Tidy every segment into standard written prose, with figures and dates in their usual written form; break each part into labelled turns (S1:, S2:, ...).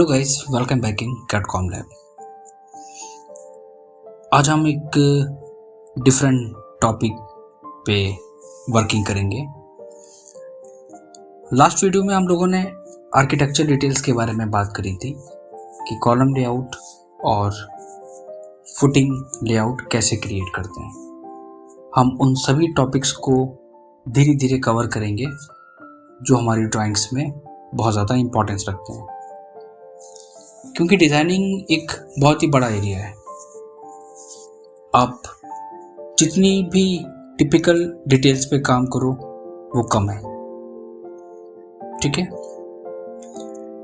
S1: Hello guys, welcome back in Catcom lab. आज हम एक डिफरेंट टॉपिक पे वर्किंग करेंगे। लास्ट वीडियो में हम लोगों ने आर्किटेक्चर डिटेल्स के बारे में बात करी थी कि कॉलम लेआउट और फुटिंग लेआउट कैसे क्रिएट करते हैं। हम उन सभी टॉपिक्स को धीरे धीरे कवर करेंगे जो हमारी ड्राइंग्स में बहुत ज़्यादा इम्पोर्टेंस रखते हैं, क्योंकि डिज़ाइनिंग एक बहुत ही बड़ा एरिया है। आप जितनी भी टिपिकल डिटेल्स पे काम करो वो कम है, ठीक है।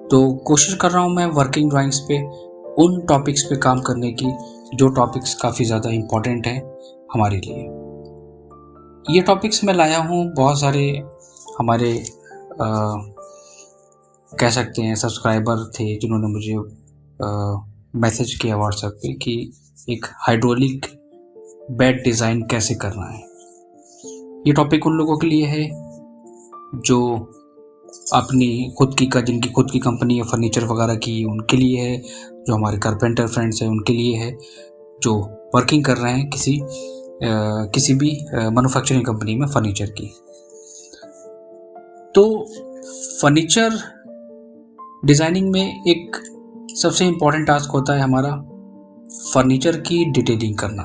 S1: तो कोशिश कर रहा हूँ मैं वर्किंग ड्राइंग्स पे उन टॉपिक्स पे काम करने की जो टॉपिक्स काफ़ी ज़्यादा इम्पोर्टेंट हैं हमारे लिए। ये टॉपिक्स मैं लाया हूँ, बहुत सारे हमारे कह सकते हैं सब्सक्राइबर थे जिन्होंने मुझे मैसेज किया व्हाट्सएप पे कि एक हाइड्रोलिक बेड डिज़ाइन कैसे करना है। ये टॉपिक उन लोगों के लिए है जो अपनी जिनकी खुद की कंपनी है फर्नीचर वगैरह की, उनके लिए है, जो हमारे कारपेंटर फ्रेंड्स हैं उनके लिए है, जो वर्किंग कर रहे हैं किसी भी मैन्युफैक्चरिंग कंपनी में फर्नीचर की। तो फर्नीचर डिज़ाइनिंग में एक सबसे इम्पॉर्टेंट टास्क होता है हमारा फर्नीचर की डिटेलिंग करना।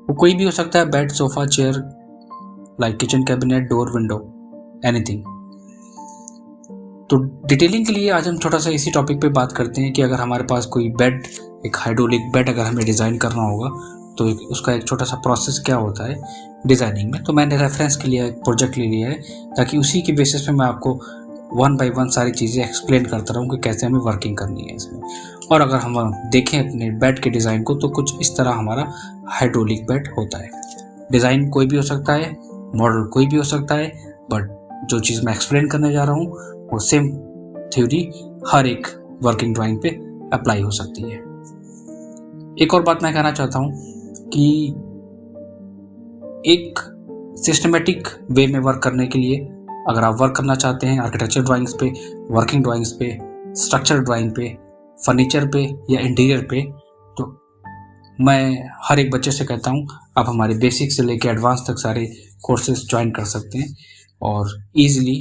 S1: वो कोई भी हो सकता है, bed, sofa, chair, like kitchen cabinet, door, window, anything. तो डिटेलिंग के लिए आज हम छोटा सा इसी टॉपिक पे बात करते हैं कि अगर हमारे पास कोई बेड, एक हाइड्रोलिक बेड अगर हमें डिज़ाइन करना होगा तो उसका एक छोटा सा प्रोसेस क्या होता है डिज़ाइनिंग में। तो मैंने रेफरेंस के लिए एक प्रोजेक्ट ले लिया है ताकि उसी के बेसिस पे मैं आपको वन बाय वन सारी चीज़ें एक्सप्लेन करता रहूँ कि कैसे हमें वर्किंग करनी है इसमें। और अगर हम देखें अपने बेड के डिज़ाइन को तो कुछ इस तरह हमारा हाइड्रोलिक बेड होता है। डिज़ाइन कोई भी हो सकता है, मॉडल कोई भी हो सकता है, बट जो चीज़ मैं एक्सप्लेन करने जा रहा हूँ वो सेम थ्योरी हर एक वर्किंग ड्राइंग पे अप्लाई हो सकती है। एक और बात मैं कहना चाहता हूँ कि एक सिस्टमेटिक वे में वर्क करने के लिए अगर आप वर्क करना चाहते हैं आर्किटेक्चर ड्राइंग्स पे, वर्किंग ड्राइंग्स पे, स्ट्रक्चर ड्राइंग पे, फर्नीचर पे या इंटीरियर पे, तो मैं हर एक बच्चे से कहता हूँ आप हमारे बेसिक से लेकर एडवांस तक सारे कोर्सेज ज्वाइन कर सकते हैं और ईज़िली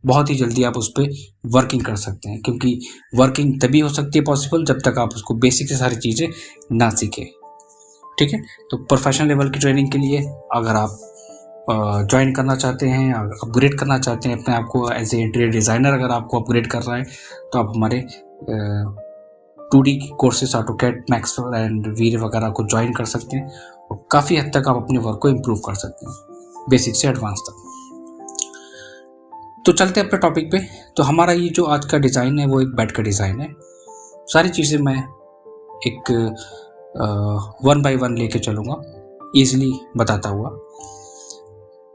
S1: बहुत ही जल्दी आप उस पर वर्किंग कर सकते हैं, क्योंकि वर्किंग तभी हो सकती है पॉसिबल जब तक आप उसको बेसिक से सारी चीज़ें ना सीखें, ठीक है। तो प्रोफेशनल लेवल की ट्रेनिंग के लिए अगर आप ज्वाइन करना चाहते हैं, अपग्रेड करना चाहते हैं अपने आप को एज ए इंटीरियर डिज़ाइनर, अगर आपको अपग्रेड कर रहा है तो आप हमारे 2D courses AutoCAD, Max and Vray वगैरह को ज्वाइन कर सकते हैं और काफ़ी हद तक आप अपने वर्क को इम्प्रूव कर सकते हैं बेसिक से एडवांस तक। तो चलते हैं अपने टॉपिक पे। तो हमारा ये जो आज का डिज़ाइन है वो एक बेड का डिज़ाइन है। सारी चीज़ें मैं एक वन बाय वन लेके चलूँगा, ईजिली बताता हुआ।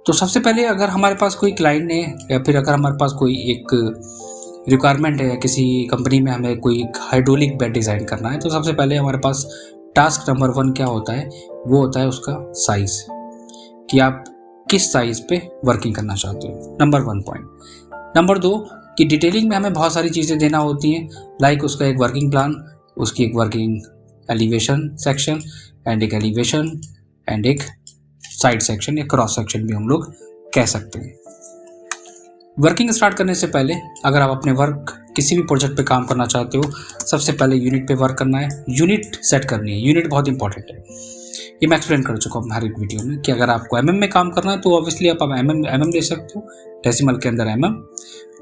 S1: तो सबसे पहले अगर हमारे पास कोई क्लाइंट है या फिर अगर हमारे पास कोई एक रिक्वायरमेंट है, किसी कंपनी में हमें कोई हाइड्रोलिक बेड डिज़ाइन करना है, तो सबसे पहले हमारे पास टास्क नंबर 1 क्या होता है, वो होता है उसका साइज़, कि आप किस साइज़ पे वर्किंग करना चाहते हो, नंबर 1 पॉइंट। नंबर 2 कि डिटेलिंग में हमें बहुत सारी चीज़ें देना होती हैं, लाइक उसका एक वर्किंग प्लान, उसकी एक वर्किंग एलिवेशन सेक्शन एंड एक एलिवेशन एंड एक साइड सेक्शन या क्रॉस सेक्शन भी हम लोग कह सकते हैं। वर्किंग स्टार्ट करने से पहले अगर आप अपने वर्क किसी भी प्रोजेक्ट पे काम करना चाहते हो, सबसे पहले यूनिट पे वर्क करना है, यूनिट सेट करनी है। यूनिट बहुत इंपॉर्टेंट है, ये मैं एक्सप्लेन कर चुका हूँ हर एक वीडियो में कि अगर आपको mm में काम करना है तो ऑब्वियसली आप mm ले सकते हो, डेसिमल के अंदर mm।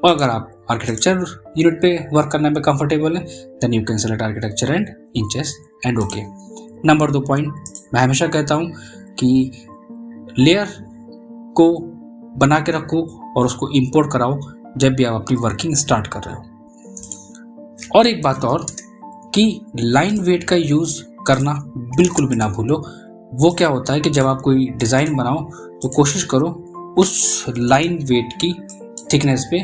S1: और अगर आप आर्किटेक्चर यूनिट पे वर्क करने में कंफर्टेबल है then you can select architecture and inches and okay. Number 2 point मैं हमेशा कहता हूँ कि लेयर को बना के रखो और उसको इंपोर्ट कराओ जब भी आप अपनी वर्किंग स्टार्ट कर रहे हो। और एक बात और कि लाइन वेट का यूज़ करना बिल्कुल भी ना भूलो। वो क्या होता है कि जब आप कोई डिज़ाइन बनाओ तो कोशिश करो उस लाइन वेट की थिकनेस पे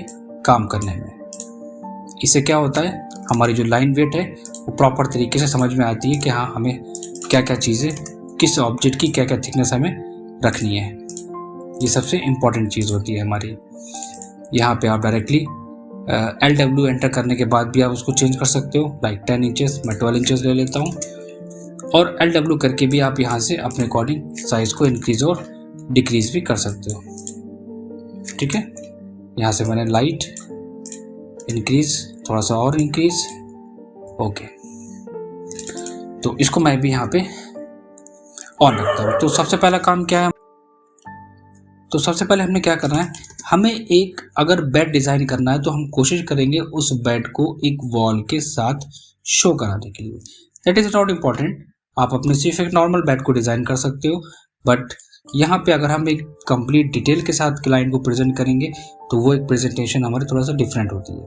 S1: काम करने में। इससे क्या होता है, हमारी जो लाइन वेट है वो प्रॉपर तरीके से समझ में आती है कि हाँ हमें क्या क्या चीज़ें, किस ऑब्जेक्ट की क्या क्या थिकनेस हमें रखनी है। ये सबसे इम्पॉर्टेंट चीज़ होती है हमारी। यहाँ पे आप डायरेक्टली LW एंटर करने के बाद भी आप उसको चेंज कर सकते हो, लाइक 10 इंचेस, मैं 12 इंचेस ले लेता हूँ। और LW करके भी आप यहाँ से अपने अकॉर्डिंग साइज़ को इंक्रीज़ और डिक्रीज़ भी कर सकते हो। ठीक है, यहाँ से मैंने लाइट इंक्रीज़, थोड़ा सा और इंक्रीज़, ओके। तो इसको मैं भी यहाँ पे ऑन रखता हूँ। तो सबसे पहला काम क्या है, तो सबसे पहले हमने क्या करना है, हमें एक अगर बेड डिज़ाइन करना है तो हम कोशिश करेंगे उस बेड को एक वॉल के साथ शो कराने के लिए। दैट इज़ नॉट इम्पॉर्टेंट, आप अपने सिर्फ एक नॉर्मल बेड को डिज़ाइन कर सकते हो, बट यहाँ पे अगर हम एक कंप्लीट डिटेल के साथ क्लाइंट को प्रेजेंट करेंगे तो वो एक प्रेजेंटेशन हमारी थोड़ा सा डिफरेंट होती है।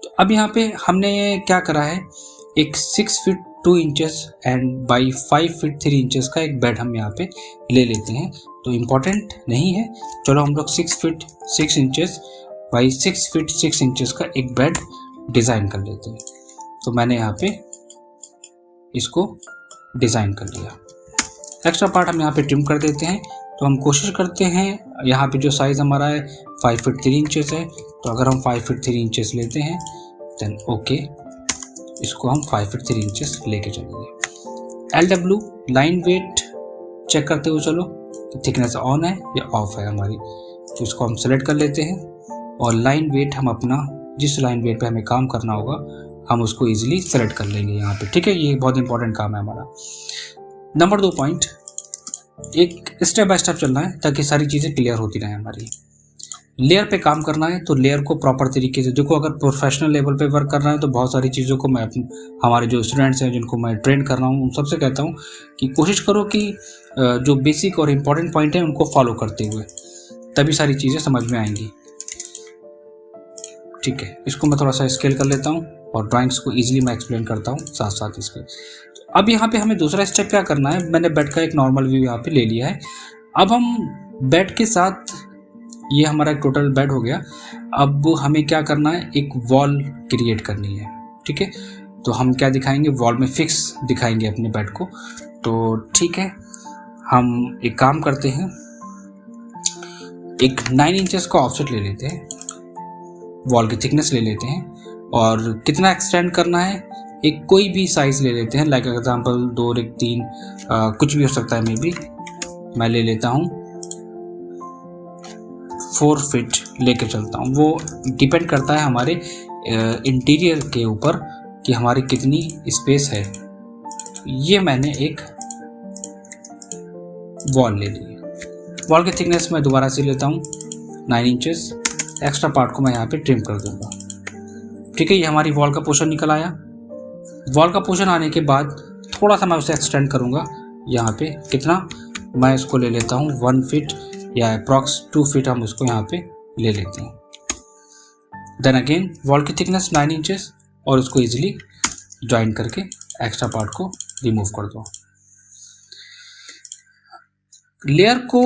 S1: तो अब यहाँ पे हमने क्या करा है, एक 6 feet 2 inches and by 5 feet 3 inches का एक बेड हम यहाँ पे ले लेते हैं। तो इम्पॉर्टेंट नहीं है, चलो हम लोग 6 feet 6 inches by 6 feet 6 inches का एक बेड डिज़ाइन कर लेते हैं। तो मैंने यहाँ पे इसको डिज़ाइन कर लिया। एक्स्ट्रा पार्ट हम यहाँ पे ट्रिम कर देते हैं। तो हम कोशिश करते हैं, यहाँ पे जो साइज़ हमारा है 5 फीट 3 इंचेस है, तो अगर हम 5 फीट 3 इंचेस लेते हैं देन ओके, इसको हम 5 फीट 3 इंचेस लेके चलेंगे। LW लाइन वेट चेक करते हुए चलो कि थिकनेस ऑन है या ऑफ है हमारी, तो इसको हम सेलेक्ट कर लेते हैं और लाइन वेट हम अपना जिस लाइन वेट पे हमें काम करना होगा हम उसको इजीली सेलेक्ट कर लेंगे यहाँ पे। ठीक है, ये बहुत इंपॉर्टेंट काम है हमारा। नंबर 2 पॉइंट, एक स्टेप बाय स्टेप चलना है ताकि सारी चीज़ें क्लियर होती रहें हमारी। लेयर पे काम करना है तो लेयर को प्रॉपर तरीके से देखो। अगर प्रोफेशनल लेवल पे वर्क करना है तो बहुत सारी चीज़ों को मैं हमारे जो स्टूडेंट्स हैं जिनको मैं ट्रेन कर रहा हूँ उन सबसे कहता हूँ कि कोशिश करो कि जो बेसिक और इम्पॉर्टेंट पॉइंट है उनको फॉलो करते हुए, तभी सारी चीज़ें समझ में आएंगी। ठीक है, इसको मैं थोड़ा सा स्केल कर लेता हूँ और ड्राइंग्स को ईजिली मैं एक्सप्लेन करता हूँ साथ साथ इसके। अब यहाँ पे हमें दूसरा स्टेप क्या करना है, मैंने बेड का एक नॉर्मल व्यू यहाँ पे ले लिया है। अब हम बेड के साथ, ये हमारा टोटल बेड हो गया। अब हमें क्या करना है, एक वॉल क्रिएट करनी है। ठीक है, तो हम क्या दिखाएंगे, वॉल में फिक्स दिखाएंगे अपने बेड को। तो ठीक है, हम एक काम करते हैं, एक 9 इंचेस का ऑफसेट ले लेते हैं, वॉल की थिकनेस ले लेते हैं और कितना एक्सटेंड करना है, एक कोई भी साइज़ ले लेते हैं, लाइक एग्जांपल 2 और 3 कुछ भी हो सकता है। मे बी मैं ले लेता हूँ 4 फीट लेके चलता हूँ। वो डिपेंड करता है हमारे इंटीरियर के ऊपर कि हमारी कितनी स्पेस है। ये मैंने एक वॉल ले ली। वॉल की थिकनेस मैं दोबारा से लेता हूँ 9 इंचेस। एक्स्ट्रा पार्ट को मैं यहाँ पे ट्रिम कर दूंगा। ठीक है, ये हमारी वॉल का पोर्शन निकल आया। वॉल का पोर्शन आने के बाद थोड़ा सा मैं उसे एक्सटेंड करूँगा। यहाँ पे कितना, मैं इसको ले लेता हूँ 1 फीट या अप्रॉक्स 2 फीट हम उसको यहाँ पे ले लेते हैं। देन अगेन वॉल की थिकनेस 9 इंचेस और उसको इजीली ज्वाइन करके एक्स्ट्रा पार्ट को रिमूव कर दो। लेयर को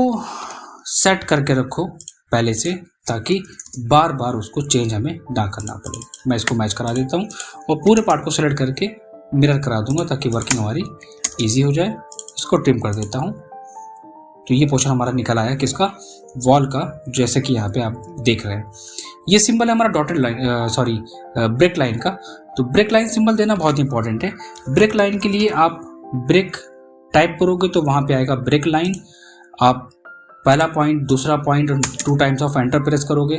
S1: सेट करके रखो पहले से, ताकि बार बार उसको चेंज हमें ना करना पड़े। मैं इसको मैच करा देता हूँ और पूरे पार्ट को सेलेक्ट करके मिरर करा दूंगा ताकि वर्किंग हमारी इजी हो जाए। इसको ट्रिम कर देता हूँ। तो ये पोर्शन हमारा निकल आया किसका, वॉल का, जैसे कि यहाँ पे आप देख रहे हैं। ये सिंबल है हमारा डॉटेड लाइन, ब्रेक लाइन का। तो ब्रेक लाइन सिंबल देना बहुत इंपॉर्टेंट है। ब्रेक लाइन के लिए आप ब्रेक टाइप करोगे तो वहाँ पे आएगा ब्रेक लाइन। आप पहला पॉइंट, दूसरा पॉइंट और 2 टाइम्स ऑफ एंटर प्रेस करोगे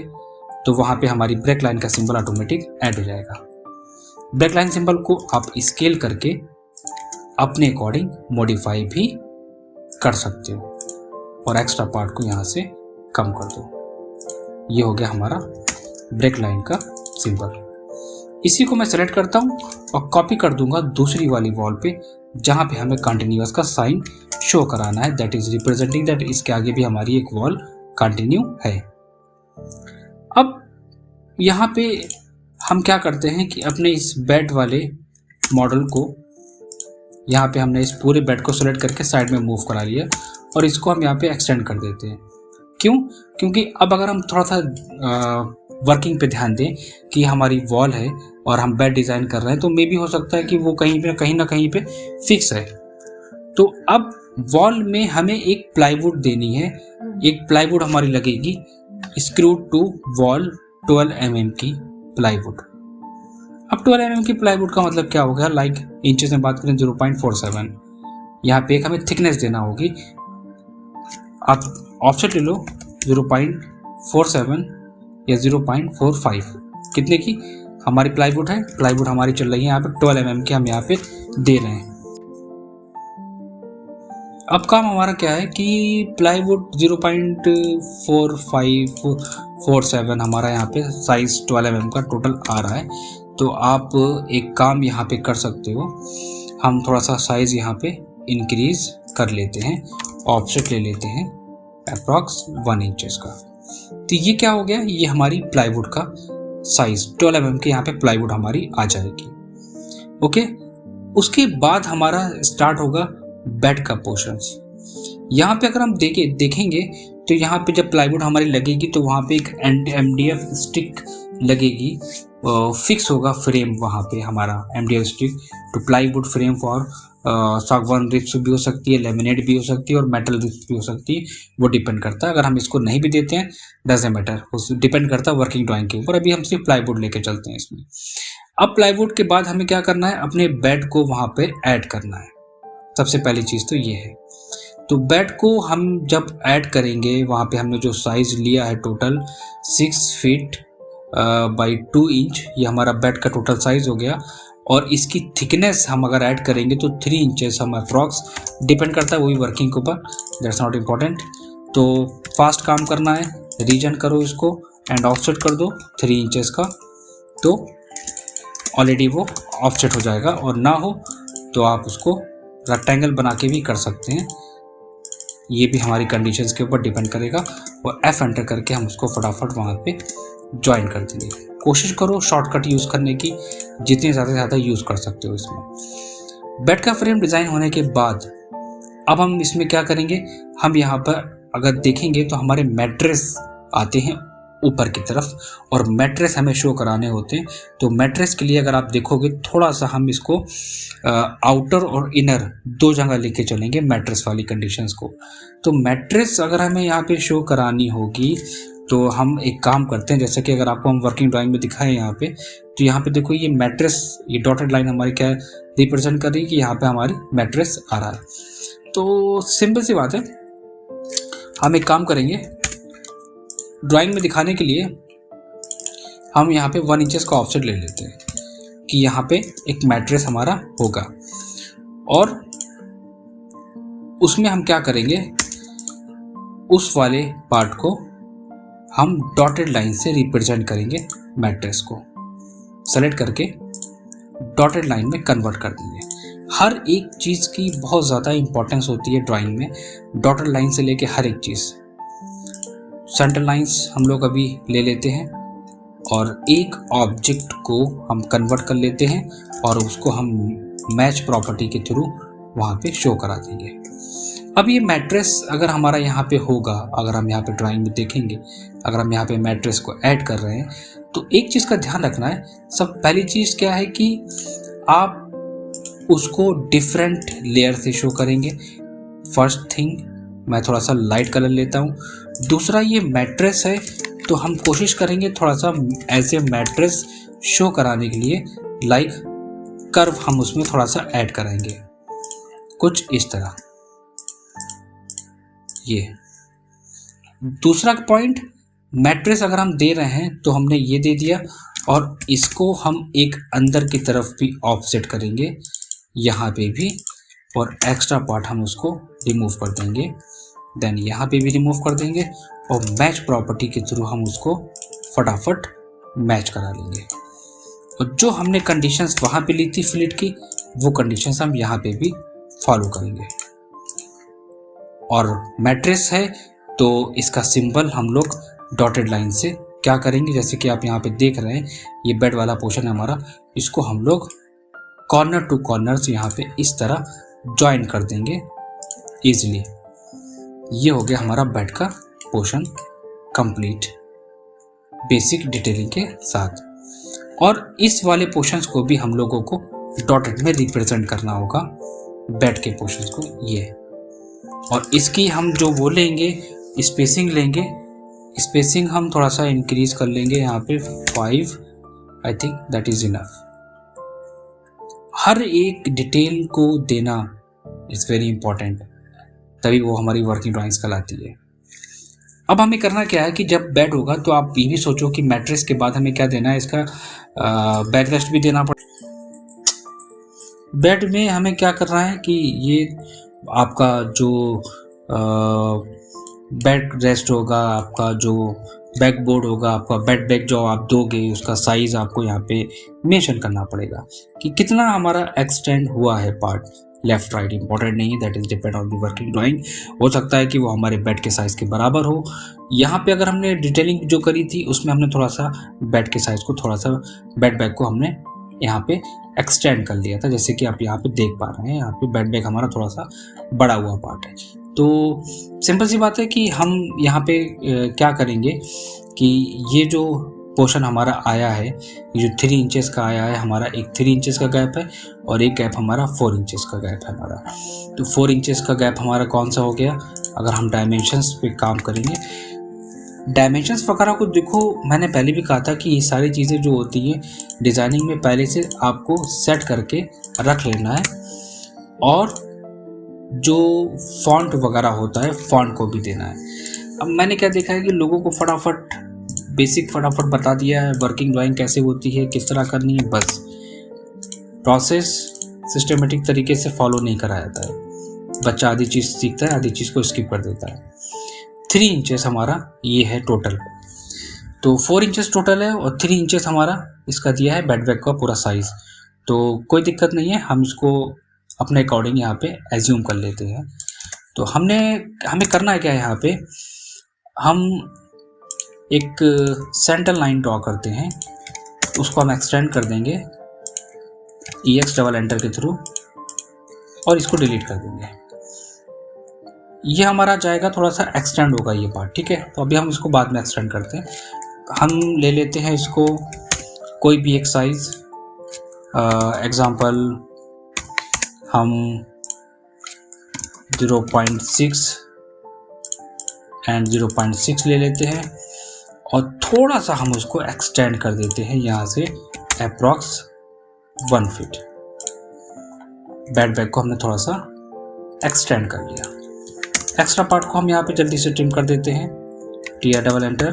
S1: तो वहाँ पे हमारी ब्रेक लाइन का सिंबल ऑटोमेटिक ऐड हो जाएगा। ब्रेक लाइन सिंबल को आप स्केल करके अपने अकॉर्डिंग मॉडिफाई भी कर सकते हो और एक्स्ट्रा पार्ट को यहाँ से कम कर दो। ये हो गया हमारा ब्रेक लाइन का सिंबल। इसी को मैं सेलेक्ट करता हूँ और कॉपी कर दूंगा दूसरी वाली वॉल पे जहाँ पे हमें कंटिन्यूअस का साइन शो कराना है। दैट इज रिप्रेजेंटिंग दैट इसके आगे भी हमारी एक वॉल कंटिन्यू है। अब यहाँ पे हम क्या करते हैं कि अपने इस बेड वाले मॉडल को यहाँ पे हमने इस पूरे बेड को सेलेक्ट करके साइड में मूव करा लिया और इसको हम यहाँ पे एक्सटेंड कर देते हैं। क्यों? क्योंकि अब अगर हम थोड़ा सा वर्किंग पे ध्यान दें कि हमारी वॉल है और हम बेड डिज़ाइन कर रहे हैं, तो मे भी हो सकता है कि वो कहीं ना कहीं पे फिक्स है। तो अब वॉल में हमें एक प्लाईवुड देनी है। एक प्लाईवुड हमारी लगेगी स्क्रू टू वॉल 12 mm की प्लाईवुड। अब 12 mm की प्लाईवुड का मतलब क्या हो गया, लाइक इंचेस में बात करें 0.47, यहाँ पे एक हमें थिकनेस देना होगी। आप ऑफसेट ले लो 0.47 या 0.45, कितने की हमारी प्लाईवुड है, प्लाईवुड हमारी चल रही है यहाँ पे 12 mm की हम यहाँ पे दे रहे हैं। अब काम हमारा क्या है कि प्लाईवुड 0.4547 हमारा यहाँ पे साइज 12 mm का टोटल आ रहा है। तो आप एक काम यहाँ पे कर सकते हो, हम थोड़ा सा साइज यहाँ पे इंक्रीज कर लेते हैं, ऑफसेट ले लेते हैं अप्रॉक्स 1 इंचेस का। तो ये क्या हो गया, ये हमारी प्लाईवुड का साइज 12 mm के यहाँ पे प्लाईवुड हमारी आ जाएगी। ओके, उसके बाद हमारा स्टार्ट होगा बेड का पोर्शंस। यहाँ पे अगर हम देखेंगे तो यहाँ पे जब प्लाईवुड हमारी लगेगी तो वहाँ पे एक MDF स्टिक लगेगी, फिक्स होगा फ्रेम वहाँ पे हमारा MDF स्टिक। तो प्लाईवुड फ्रेम फॉर सागवान रिप्स भी हो सकती है, लेमिनेट भी हो सकती है और मेटल रिप्स भी हो सकती है, वो डिपेंड करता है। अगर हम इसको नहीं भी देते हैं डजंट मैटर, डिपेंड करता है वर्किंग ड्राइंग के ऊपर। अभी हम सिर्फ प्लाईवुड लेके चलते हैं इसमें। अब प्लाईवुड के बाद हमें क्या करना है, अपने बेड को वहाँ पे ऐड करना है। सबसे पहली चीज़ तो ये है। तो बेड को हम जब ऐड करेंगे, वहाँ पे हमने जो साइज लिया है टोटल 6 फीट बाई 2 इंच, ये हमारा बेड का टोटल साइज हो गया। और इसकी थिकनेस हम अगर ऐड करेंगे तो 3 इंचेस हम अप्रॉक्स, डिपेंड करता है वही वर्किंग के ऊपर, दैट्स नॉट इम्पॉर्टेंट। तो फास्ट काम करना है, रीजन करो इसको एंड ऑफसेट कर दो 3 इंचेस का, तो ऑलरेडी वो ऑफसेट हो जाएगा। और ना हो तो आप उसको रेक्टेंगल बना के भी कर सकते हैं, ये भी हमारी कंडीशंस के ऊपर डिपेंड करेगा। और F एंटर करके हम उसको फटाफट वहाँ पे ज्वाइन कर देंगे। कोशिश करो शॉर्टकट यूज़ करने की, जितनी ज़्यादा से ज़्यादा यूज़ कर सकते हो इसमें। बेड का फ्रेम डिज़ाइन होने के बाद अब हम इसमें क्या करेंगे, हम यहाँ पर अगर देखेंगे तो हमारे मैट्रेस आते हैं ऊपर की तरफ, और मैट्रेस हमें शो कराने होते हैं। तो मैट्रेस के लिए अगर आप देखोगे थोड़ा सा हम इसको आउटर और इनर 2 जगह लेके चलेंगे मैट्रेस वाली कंडीशंस को। तो मैट्रेस अगर हमें यहाँ पे शो करानी होगी तो हम एक काम करते हैं, जैसे कि अगर आपको हम वर्किंग ड्राइंग में दिखाएं यहाँ पे, तो यहाँ पे देखो ये मैट्रेस, ये डॉटेड लाइन हमारी क्या रिप्रेजेंट कर रही है कि यहाँ पे हमारी मैट्रेस आ रहा है। तो सिंपल सी बात है, हम एक काम करेंगे, ड्राइंग में दिखाने के लिए हम यहाँ पे 1 इंचेस का ऑफसेट ले लेते हैं कि यहाँ पे एक मैट्रेस हमारा होगा। और उसमें हम क्या करेंगे, उस वाले पार्ट को हम डॉटेड लाइन से रिप्रेजेंट करेंगे, मैट्रेस को सेलेक्ट करके डॉटेड लाइन में कन्वर्ट कर देंगे। हर एक चीज़ की बहुत ज़्यादा इंपॉर्टेंस होती है ड्राइंग में, डॉटेड लाइन से लेके हर एक चीज़। सेंटर लाइंस हम लोग अभी ले लेते हैं और एक ऑब्जेक्ट को हम कन्वर्ट कर लेते हैं और उसको हम मैच प्रॉपर्टी के थ्रू वहाँ पे शो करा देंगे। अब ये मैट्रेस अगर हमारा यहाँ पे होगा, अगर हम यहाँ पे ड्राइंग में देखेंगे, अगर हम यहाँ पे मैट्रेस को ऐड कर रहे हैं, तो एक चीज़ का ध्यान रखना है। सब पहली चीज़ क्या है कि आप उसको डिफरेंट लेयर से शो करेंगे। फर्स्ट थिंग, मैं थोड़ा सा लाइट कलर लेता हूँ। दूसरा, ये मैट्रेस है तो हम कोशिश करेंगे थोड़ा सा ऐसे मैट्रेस शो कराने के लिए लाइक कर्व हम उसमें थोड़ा सा ऐड करेंगे, कुछ इस तरह। ये दूसरा पॉइंट, मैट्रेस अगर हम दे रहे हैं तो हमने ये दे दिया और इसको हम एक अंदर की तरफ भी ऑफसेट करेंगे यहाँ पे भी, और एक्स्ट्रा पार्ट हम उसको रिमूव कर देंगे। देन यहाँ पे भी रिमूव कर देंगे और मैच प्रॉपर्टी के थ्रू हम उसको फटाफट मैच करा लेंगे। और जो हमने कंडीशंस वहाँ पे ली थी फ्लिट की, वो कंडीशंस हम यहाँ पे भी फॉलो करेंगे। और मैट्रेस है तो इसका सिंबल हम लोग डॉटेड लाइन से क्या करेंगे, जैसे कि आप यहाँ पे देख रहे हैं ये बेड वाला पोर्शन है हमारा, इसको हम लोग कॉर्नर टू कॉर्नर यहाँ पे इस तरह ज्वाइन कर देंगे ईजिली। ये हो गया हमारा बेड का पोर्शन कंप्लीट बेसिक डिटेलिंग के साथ। और इस वाले पोर्शंस को भी हम लोगों को डॉटेड में रिप्रेजेंट करना होगा, बेड के पोर्शंस को ये। और इसकी हम जो वो लेंगे, स्पेसिंग लेंगे, स्पेसिंग हम थोड़ा सा इंक्रीज कर लेंगे यहाँ पे 5 I think that is enough. हर एक डिटेल को देना इज वेरी इंपॉर्टेंट, तभी वो हमारी वर्किंग ड्राइंग्स कहलाती है। अब हमें करना क्या है कि जब बेड होगा तो आप ये भी सोचो कि मैट्रेस के बाद हमें क्या देना है, इसका बैकरेस्ट भी देना पड़ेगा। बेड में हमें क्या करना है कि ये आपका जो बेड रेस्ट होगा, आपका जो बैक बोर्ड होगा, आपका बेड बैग जो आप दोगे उसका साइज आपको यहाँ पे मेंशन करना पड़ेगा कि कितना हमारा एक्सटेंड हुआ है पार्ट। लेफ्ट राइट इंपॉर्टेंट नहीं है, that is depend on the working drawing. हो सकता है कि वो हमारे बेड के साइज के बराबर हो। यहाँ पे अगर हमने डिटेलिंग जो करी थी उसमें हमने थोड़ा सा बेड के साइज को, थोड़ा सा बेड बैग को हमने यहाँ पे एक्सटेंड कर लिया था, जैसे कि आप यहाँ पे देख पा रहे हैं। यहाँ पे बेड बैग हमारा थोड़ा सा बड़ा हुआ पार्ट है। तो सिंपल सी बात है कि हम यहाँ पे क्या करेंगे कि ये जो पोर्शन हमारा आया है, ये जो 3 इंचेस का आया है हमारा, एक 3 इंचेस का गैप है और एक गैप हमारा 4 इंचेस का गैप है हमारा। तो 4 इंचेस का गैप हमारा कौन सा हो गया? अगर हम डायमेंशंस पे काम करेंगे, डायमेंशंस वगैरह को देखो, मैंने पहले भी कहा था कि ये सारी चीज़ें जो होती हैं डिज़ाइनिंग में पहले से आपको सेट करके रख लेना है। और जो फॉन्ट वगैरह होता है, फॉन्ट को भी देना है। अब मैंने क्या देखा है कि लोगों को फटाफट बेसिक फटाफट बता दिया है वर्किंग ड्राइंग कैसे होती है, किस तरह करनी है, बस प्रोसेस सिस्टमेटिक तरीके से फॉलो नहीं कराया जाता है। बच्चा आधी चीज़ सीखता है, आधी चीज़ को स्किप कर देता है। 3 इंचेस हमारा ये है टोटल, तो 4 इंचेस टोटल है और 3 इंचेस हमारा इसका दिया है बेड बैग का पूरा साइज़। तो कोई दिक्कत नहीं है, हम इसको अपने अकॉर्डिंग यहाँ पे एज्यूम कर लेते हैं। तो हमें करना है क्या है, यहाँ पे हम एक सेंटर लाइन ड्रॉ करते हैं, उसको हम एक्सटेंड कर देंगे EX डबल एंटर के थ्रू और इसको डिलीट कर देंगे। ये हमारा जाएगा, थोड़ा सा एक्सटेंड होगा ये पार्ट, ठीक है। तो अभी हम इसको बाद में एक्सटेंड करते हैं। हम ले लेते हैं इसको कोई भी एक साइज, एग्जांपल हम 0.6 एंड 0.6 ले लेते हैं और थोड़ा सा हम उसको एक्सटेंड कर देते हैं यहाँ से अप्रॉक्स 1 फीट। बेड बैग को हमने थोड़ा सा एक्सटेंड कर लिया। एक्स्ट्रा पार्ट को हम यहाँ पे जल्दी से ट्रिम कर देते हैं, TR डबल एंटर,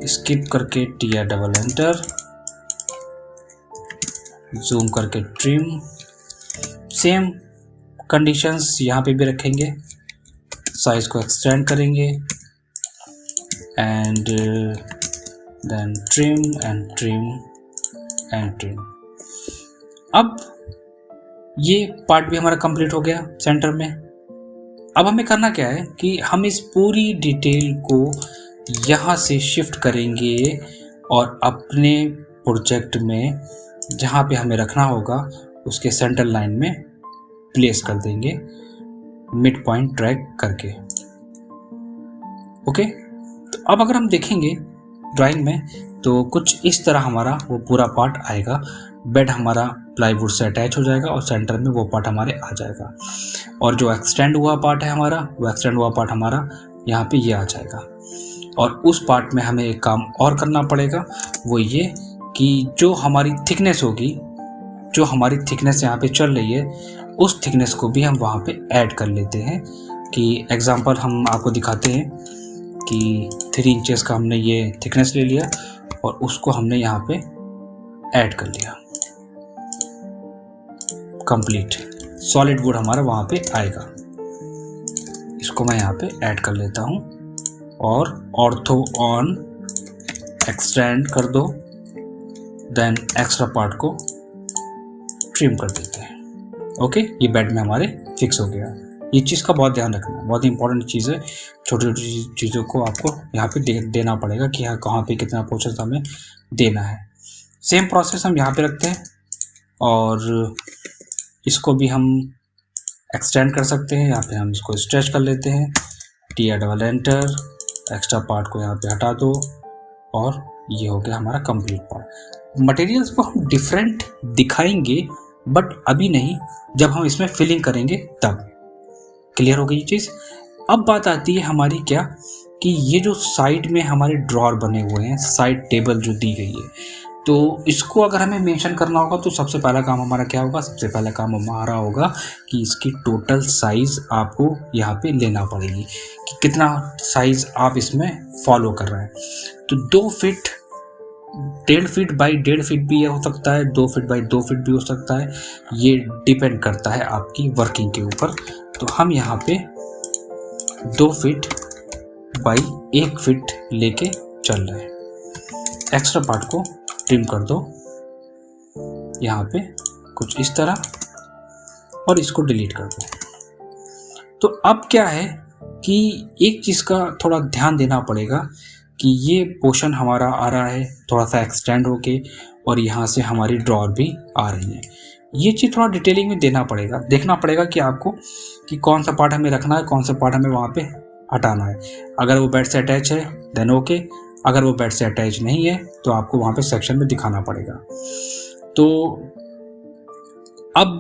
S1: स्किप करके TR डबल एंटर, जूम करके ट्रिम। सेम कंडीशंस यहाँ पे भी रखेंगे, साइज को एक्सटेंड करेंगे and then trim and trim and trim. अब ये पार्ट भी हमारा कंप्लीट हो गया सेंटर में। अब हमें करना क्या है कि हम इस पूरी डिटेल को यहाँ से शिफ्ट करेंगे और अपने प्रोजेक्ट में जहाँ पे हमें रखना होगा उसके सेंटर लाइन में प्लेस कर देंगे, मिड पॉइंट ड्रैग करके। ओके, तो अब अगर हम देखेंगे ड्राइंग में तो कुछ इस तरह हमारा वो पूरा पार्ट आएगा। बेड हमारा प्लाईवुड से अटैच हो जाएगा और सेंटर में वो पार्ट हमारे आ जाएगा और जो एक्सटेंड हुआ पार्ट है हमारा, वो एक्सटेंड हुआ पार्ट हमारा यहाँ पे ये आ जाएगा। और उस पार्ट में हमें एक काम और करना पड़ेगा, वो ये कि जो हमारी थिकनेस होगी, जो हमारी थिकनेस यहाँ पे चल रही है, उस थिकनेस को भी हम वहाँ पे ऐड कर लेते हैं। कि एग्जांपल हम आपको दिखाते हैं कि 3 इंचेस का हमने ये थिकनेस ले लिया और उसको हमने यहाँ पे ऐड कर लिया। कंप्लीट सॉलिड वुड हमारा वहाँ पे आएगा। इसको मैं यहाँ पे ऐड कर लेता हूँ और ऑर्थो ऑन एक्सटेंड कर दो, देन एक्स्ट्रा पार्ट को ट्रिम कर देते हैं। ओके, ये बेड में हमारे फिक्स हो गया। ये चीज़ का बहुत ध्यान रखना, बहुत ही इंपॉर्टेंट चीज़ है। छोटी छोटी चीज़ों को आपको यहाँ पे देना पड़ेगा कि हाँ कहाँ पे कितना पोर्शन हमें देना है। सेम प्रोसेस हम यहाँ पे रखते हैं और इसको भी हम एक्सटेंड कर सकते हैं। यहाँ पे हम इसको स्ट्रेच कर लेते हैं, TR double enter, extra part को यहाँ पे हटा दो और ये हो गया हमारा कंप्लीट पार्ट। मटेरियल्स को हम डिफरेंट दिखाएंगे बट अभी नहीं, जब हम इसमें फिलिंग करेंगे तब। क्लियर हो गई ये चीज़। अब बात आती है हमारी क्या कि ये जो साइड में हमारे ड्रॉर बने हुए हैं, साइड टेबल जो दी गई है, तो इसको अगर हमें मेंशन करना होगा तो सबसे पहला काम हमारा क्या होगा? सबसे पहला काम हमारा होगा कि इसकी टोटल साइज़ आपको यहाँ पे लेना पड़ेगी कि कितना साइज़ आप इसमें फॉलो कर रहे हैं। तो 2 फीट 1.5 फीट बाई 1.5 फीट भी हो सकता है, 2 फीट बाई 2 फीट भी हो सकता है, ये डिपेंड करता है आपकी वर्किंग के ऊपर। तो हम यहाँ पे 2 फीट बाई 1 फीट लेके चल रहे हैं। एक्स्ट्रा पार्ट को ट्रिम कर दो यहाँ पे कुछ इस तरह और इसको डिलीट कर दो। तो अब क्या है कि एक चीज़ का थोड़ा ध्यान देना पड़ेगा कि ये पोर्शन हमारा आ रहा है थोड़ा सा एक्सटेंड होके और यहाँ से हमारी ड्रॉर भी आ रही है। ये चीज़ थोड़ा डिटेलिंग में देना पड़ेगा, देखना पड़ेगा कि आपको कि कौन सा पार्ट हमें रखना है, कौन सा पार्ट हमें वहाँ पे हटाना है। अगर वो बेड से अटैच है देन ओके, अगर वो बेड से अटैच नहीं है तो आपको वहाँ पे सेक्शन में दिखाना पड़ेगा। तो अब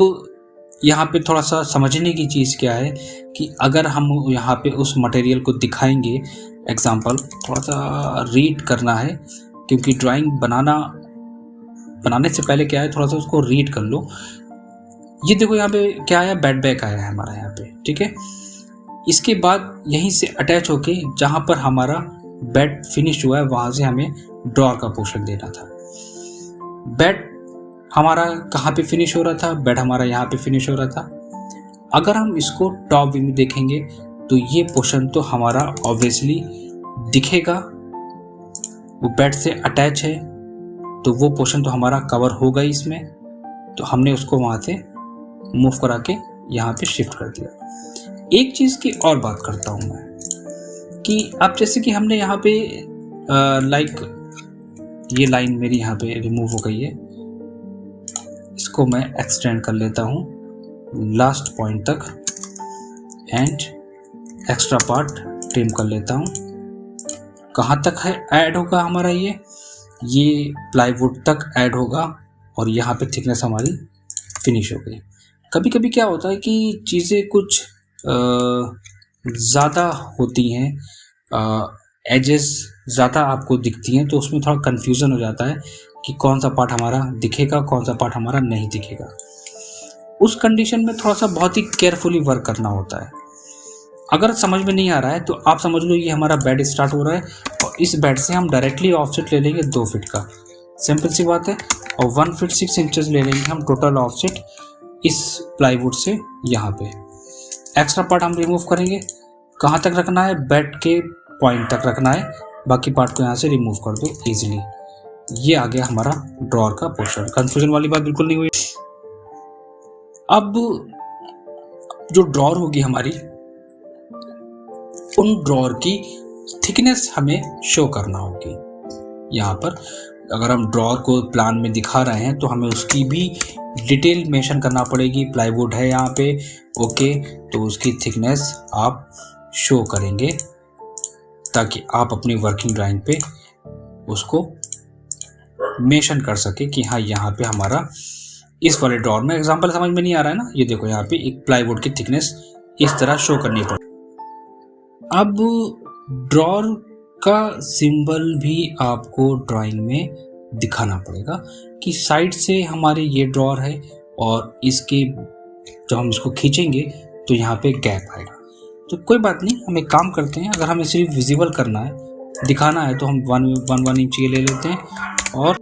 S1: यहाँ पे थोड़ा सा समझने की चीज़ क्या है कि अगर हम यहाँ पे उस मटेरियल को दिखाएंगे, एग्जांपल थोड़ा सा रीड करना है क्योंकि ड्राइंग बनाने से पहले क्या है थोड़ा सा उसको रीड कर लो। ये देखो यहाँ पे क्या आया, बेड बैक आया है हमारा यहाँ पे, ठीक है। इसके बाद यहीं से अटैच होके जहाँ पर हमारा बेड फिनिश हुआ है वहाँ से हमें ड्रॉर का पोर्शन देना था। बेड हमारा कहाँ पे फिनिश हो रहा था? बेड हमारा यहाँ पे फिनिश हो रहा था। अगर हम इसको टॉप व्यू में देखेंगे तो ये पोर्शन तो हमारा ऑब्वियसली दिखेगा, वो बेड से अटैच है तो वो पोर्शन तो हमारा कवर होगा ही इसमें। तो हमने उसको वहाँ से मूव करा के यहाँ पे शिफ्ट कर दिया। एक चीज़ की और बात करता हूँ मैं कि अब जैसे कि हमने यहाँ पे ये लाइन मेरी यहाँ पे रिमूव हो गई है, इसको मैं एक्सटेंड कर लेता हूँ लास्ट पॉइंट तक एंड एक्स्ट्रा पार्ट ट्रिम कर लेता हूँ। कहाँ तक है ऐड होगा हमारा? ये प्लाईवुड तक ऐड होगा और यहाँ पे थिकनेस हमारी फिनिश हो गई। कभी कभी क्या होता है कि चीज़ें कुछ ज़्यादा होती हैं, एजेस ज़्यादा आपको दिखती हैं तो उसमें थोड़ा कन्फ्यूज़न हो जाता है कि कौन सा पार्ट हमारा दिखेगा, कौन सा पार्ट हमारा नहीं दिखेगा। उस कंडीशन में थोड़ा सा बहुत ही केयरफुली वर्क करना होता है। अगर समझ में नहीं आ रहा है तो आप समझ लो ये हमारा बेड स्टार्ट हो रहा है और इस बेड से हम डायरेक्टली ऑफसेट ले लेंगे 2 फीट का, सिंपल सी बात है, और 1 फीट 6 इंचेस ले लेंगे हम टोटल ऑफसेट इस प्लाईवुड से यहाँ पे। एक्स्ट्रा पार्ट हम रिमूव करेंगे, कहाँ तक रखना है? बेड के पॉइंट तक रखना है, बाकी पार्ट को यहाँ से रिमूव कर दो ईजिली। ये आ गया हमारा ड्रॉर का पोर्शन। कंफ्यूजन वाली बात बिल्कुल नहीं हुई। अब जो ड्रॉर होगी हमारी, उन ड्रॉर की थिकनेस हमें शो करना होगी। यहाँ पर अगर हम ड्रॉर को प्लान में दिखा रहे हैं तो हमें उसकी भी डिटेल मेंशन करना पड़ेगी। प्लाईवुड है यहाँ पे, ओके, तो उसकी थिकनेस आप शो करेंगे ताकि आप अपनी वर्किंग ड्राइंग पे उसको मेंशन कर सके कि हाँ यहाँ पे हमारा इस वाले ड्रॉर में, एग्जांपल समझ में नहीं आ रहा है ना, ये देखो यहाँ पे एक प्लाईवुड की थिकनेस इस तरह शो करनी पड़ेगी। अब ड्रॉर का सिंबल भी आपको ड्राइंग में दिखाना पड़ेगा कि साइड से हमारे ये ड्रॉर है और इसके जब हम इसको खींचेंगे तो यहाँ पे गैप आएगा। तो कोई बात नहीं, हम एक काम करते हैं, अगर हमें सिर्फ विजिबल करना है, दिखाना है, तो हम 1 इंच ये ले लेते हैं और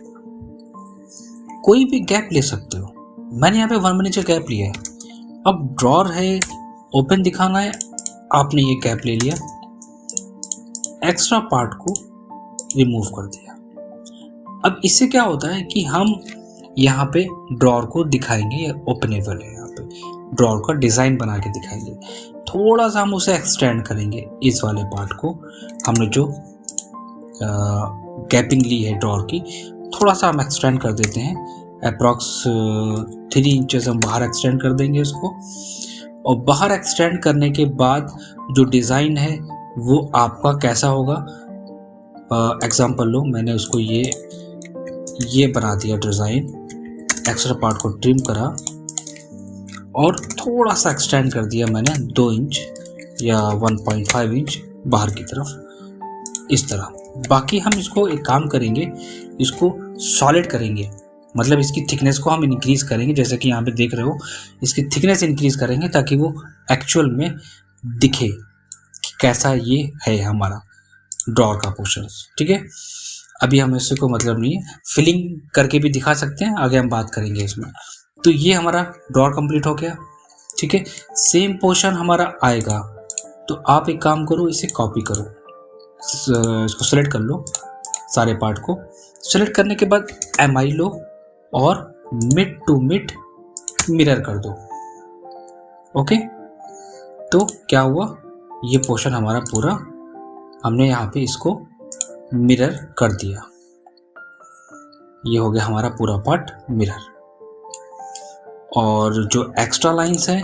S1: कोई भी गैप ले सकते हो। मैंने यहाँ पे 1 इंच का गैप लिया है। अब ड्रॉर है, ओपन दिखाना है, आपने ये गैप ले लिया, एक्स्ट्रा पार्ट को रिमूव कर दिया। अब इससे क्या होता है कि हम यहाँ पे ड्रॉर को दिखाएंगे, ओपनेबल है, यहाँ पे ड्रॉर का डिज़ाइन बना के दिखाएंगे। थोड़ा सा हम उसे एक्सटेंड करेंगे, इस वाले पार्ट को हमने जो गैपिंग ली है ड्रॉर की, थोड़ा सा हम एक्सटेंड कर देते हैं। अप्रॉक्स 3 इंचेस हम बाहर एक्सटेंड कर देंगे उसको, और बाहर एक्सटेंड करने के बाद जो डिज़ाइन है वो आपका कैसा होगा। एग्जांपल लो, मैंने उसको ये बना दिया डिज़ाइन, एक्स्ट्रा पार्ट को ट्रिम करा और थोड़ा सा एक्सटेंड कर दिया मैंने 2 इंच या 1.5 इंच बाहर की तरफ, इस तरह। बाकी हम इसको एक काम करेंगे, इसको सॉलिड करेंगे, मतलब इसकी थिकनेस को हम इंक्रीज करेंगे। जैसे कि यहाँ पे देख रहे हो, इसकी थिकनेस इंक्रीज करेंगे ताकि वो एक्चुअल में दिखे कि कैसा ये है हमारा ड्रॉअर का पोर्शन। ठीक है, अभी हम इससे को मतलब नहीं है, फिलिंग करके भी दिखा सकते हैं, आगे हम बात करेंगे इसमें। तो ये हमारा ड्रॉअर कंप्लीट हो गया। ठीक है, सेम पोर्शन हमारा आएगा, तो आप एक काम करो, इसे कॉपी करो, इसको सेलेक्ट कर लो, सारे पार्ट को सेलेक्ट करने के बाद MI लो और मिड टू मिड मिरर कर दो। ओके, तो क्या हुआ, ये पोर्शन हमारा पूरा हमने यहाँ पे इसको मिरर कर दिया, ये हो गया हमारा पूरा पार्ट मिरर। और जो एक्स्ट्रा लाइंस है,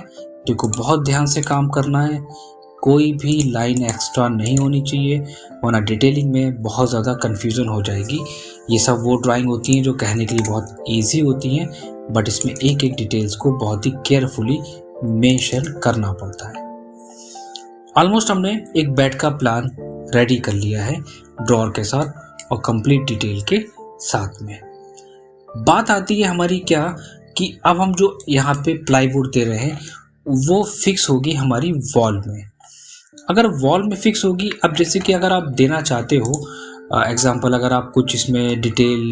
S1: देखो बहुत ध्यान से काम करना है, कोई भी लाइन एक्स्ट्रा नहीं होनी चाहिए, वरना डिटेलिंग में बहुत ज़्यादा कन्फ्यूज़न हो जाएगी। ये सब वो ड्राइंग होती हैं जो कहने के लिए बहुत इजी होती हैं, बट इसमें एक एक डिटेल्स को बहुत ही केयरफुली मेंशन करना पड़ता है। ऑलमोस्ट हमने एक बेड का प्लान रेडी कर लिया है ड्रॉअर के साथ और कंप्लीट डिटेल के साथ में। बात आती है हमारी क्या कि अब हम जो यहाँ पे प्लाईवुड दे रहे हैं वो फिक्स होगी हमारी वॉल में। अगर वॉल में फिक्स होगी, अब जैसे कि अगर आप देना चाहते हो एग्जांपल, अगर आप कुछ इसमें डिटेल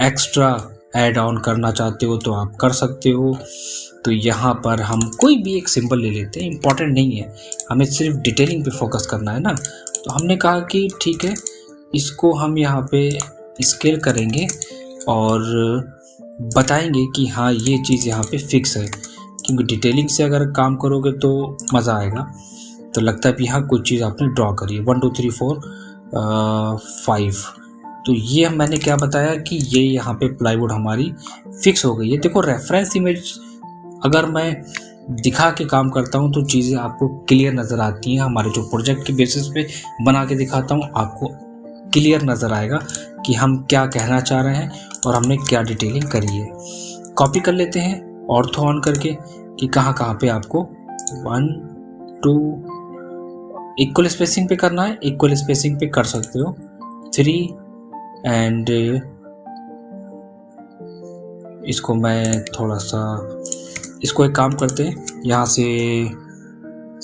S1: एक्स्ट्रा ऐड ऑन करना चाहते हो तो आप कर सकते हो। तो यहाँ पर हम कोई भी एक सिंबल ले लेते हैं, इम्पॉर्टेंट नहीं है, हमें सिर्फ डिटेलिंग पे फोकस करना है ना। तो हमने कहा कि ठीक है, इसको हम यहाँ पे स्केल करेंगे और बताएंगे कि हाँ ये चीज़ यहाँ पे फिक्स है, क्योंकि डिटेलिंग से अगर काम करोगे तो मज़ा आएगा। तो लगता है कि हाँ कुछ चीज़ आपने ड्रॉ करी है, 1 2 3 4 5। तो ये मैंने क्या बताया कि ये यहाँ पे प्लाईवुड हमारी फिक्स हो गई है। देखो रेफरेंस इमेज अगर मैं दिखा के काम करता हूँ तो चीज़ें आपको क्लियर नज़र आती हैं। हमारे जो प्रोजेक्ट के बेसिस पे बना के दिखाता हूँ, आपको क्लियर नज़र आएगा कि हम क्या कहना चाह रहे हैं और हमने क्या डिटेलिंग करी है। कॉपी कर लेते हैं ऑर्थो ऑन करके कि कहाँ पे आपको 1 2 इक्वल स्पेसिंग पे करना है, इक्वल स्पेसिंग पे कर सकते हो 3 एंड इसको मैं थोड़ा सा, इसको एक काम करते हैं, यहाँ से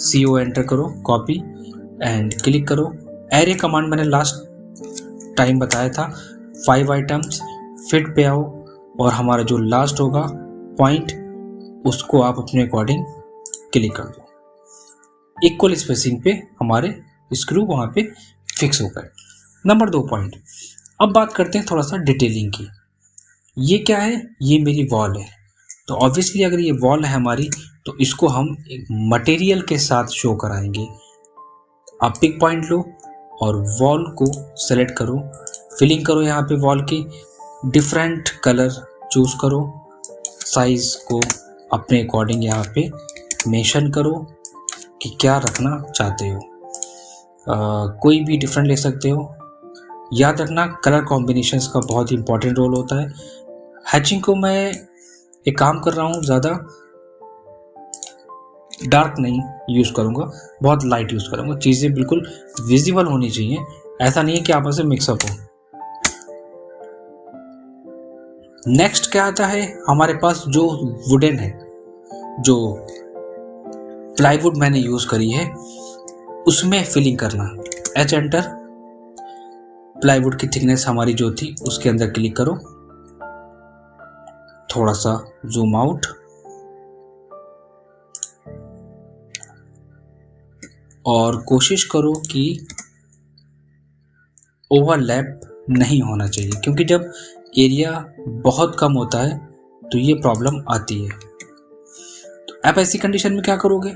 S1: CO एंटर करो, कॉपी एंड क्लिक करो। एरे कमांड मैंने लास्ट टाइम बताया था, 5 आइटम्स फिट पे आओ और हमारा जो लास्ट होगा पॉइंट उसको आप अपने अकॉर्डिंग क्लिक कर दो। इक्वल स्पेसिंग पे हमारे स्क्रू वहाँ पे फिक्स हो गए। Number 2 point. अब बात करते हैं थोड़ा सा डिटेलिंग की। ये क्या है, ये मेरी वॉल है, तो ऑब्वियसली अगर ये वॉल है हमारी तो इसको हम एक मटेरियल के साथ शो कराएंगे। आप पिक पॉइंट लो और वॉल को सेलेक्ट करो, फिलिंग करो, यहाँ पे वॉल की डिफरेंट कलर चूज़ करो, साइज़ को अपने अकॉर्डिंग यहाँ पे मेंशन करो कि क्या रखना चाहते हो। कोई भी डिफरेंट ले सकते हो। याद रखना कलर कॉम्बिनेशंस का बहुत इंपॉर्टेंट रोल होता है। हैचिंग को मैं एक काम कर रहा हूँ, ज़्यादा डार्क नहीं यूज़ करूँगा, बहुत लाइट यूज़ करूँगा, चीज़ें बिल्कुल विजिबल होनी चाहिए, ऐसा नहीं है कि आपस में मिक्सअप हो। नेक्स्ट क्या आता है हमारे पास, जो वुडन है, जो प्लाईवुड मैंने यूज़ करी है उसमें फिलिंग करना। H एंटर, प्लाईवुड की थिकनेस हमारी जो थी उसके अंदर क्लिक करो, थोड़ा सा जूम आउट और कोशिश करो कि ओवरलैप नहीं होना चाहिए, क्योंकि जब एरिया बहुत कम होता है तो ये प्रॉब्लम आती है। तो आप ऐसी कंडीशन में क्या करोगे,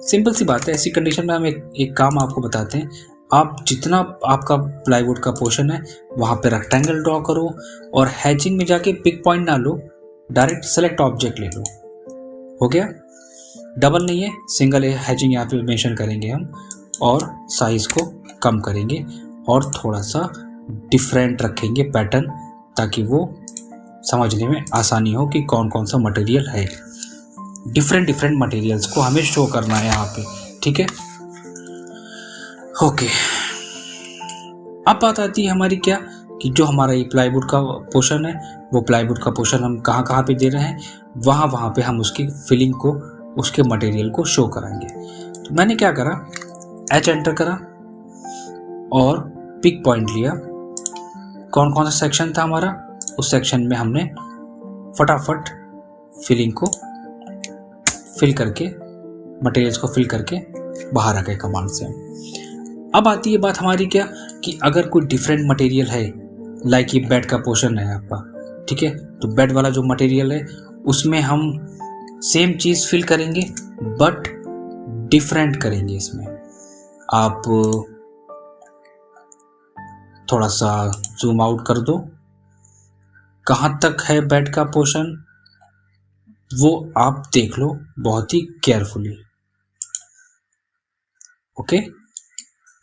S1: सिंपल सी बात है, ऐसी कंडीशन में हम एक काम आपको बताते हैं। आप जितना आपका प्लाईवुड का पोर्शन है वहाँ पे रेक्टेंगल ड्रॉ करो और हैचिंग में जाके पिक पॉइंट ना लो, डायरेक्ट सेलेक्ट ऑब्जेक्ट ले लो। हो गया, डबल नहीं है, सिंगल हैचिंग यहाँ पे मेंशन करेंगे हम और साइज़ को कम करेंगे और थोड़ा सा डिफरेंट रखेंगे पैटर्न, ताकि वो समझने में आसानी हो कि कौन कौन सा मटेरियल है। डिफरेंट मटेरियल्स को हमें शो करना है यहाँ पे, ठीक है, ओके। अब बात आती है हमारी क्या कि जो हमारा ये प्लाईवुड का पोर्शन है, वो प्लाईवुड का पोर्शन हम कहाँ कहाँ पे दे रहे हैं, वहाँ पे हम उसकी फिलिंग को, उसके मटेरियल को शो कराएंगे। तो मैंने क्या करा, H एंटर करा और पिक पॉइंट लिया। कौन कौन सा सेक्शन था हमारा, उस सेक्शन में हमने फटाफट फिलिंग को फिल करके, मटेरियल्स को फिल करके बाहर आ गए कमांड से। अब आती है बात हमारी क्या कि अगर कोई डिफरेंट मटेरियल है, लाइक ये बेड का पोर्शन है आपका, ठीक है, तो बेड वाला जो मटेरियल है उसमें हम सेम चीज़ फिल करेंगे बट डिफरेंट करेंगे। इसमें आप थोड़ा सा जूम आउट कर दो, कहाँ तक है बेड का पोर्शन वो आप देख लो बहुत ही केयरफुली। ओके,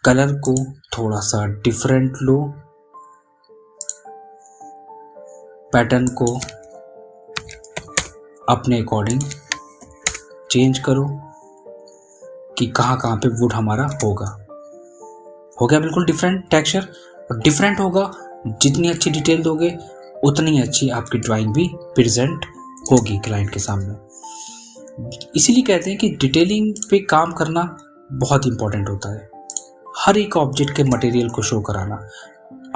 S1: कलर को थोड़ा सा डिफरेंट लो, पैटर्न को अपने अकॉर्डिंग चेंज करो कि कहाँ कहाँ पे वुड हमारा होगा। हो गया बिल्कुल डिफरेंट टेक्सचर, और डिफरेंट होगा, जितनी अच्छी डिटेल दोगे उतनी अच्छी आपकी ड्राइंग भी प्रेजेंट होगी क्लाइंट के सामने। इसीलिए कहते हैं कि डिटेलिंग पे काम करना बहुत इंपॉर्टेंट होता है, हर एक ऑब्जेक्ट के मटेरियल को शो कराना।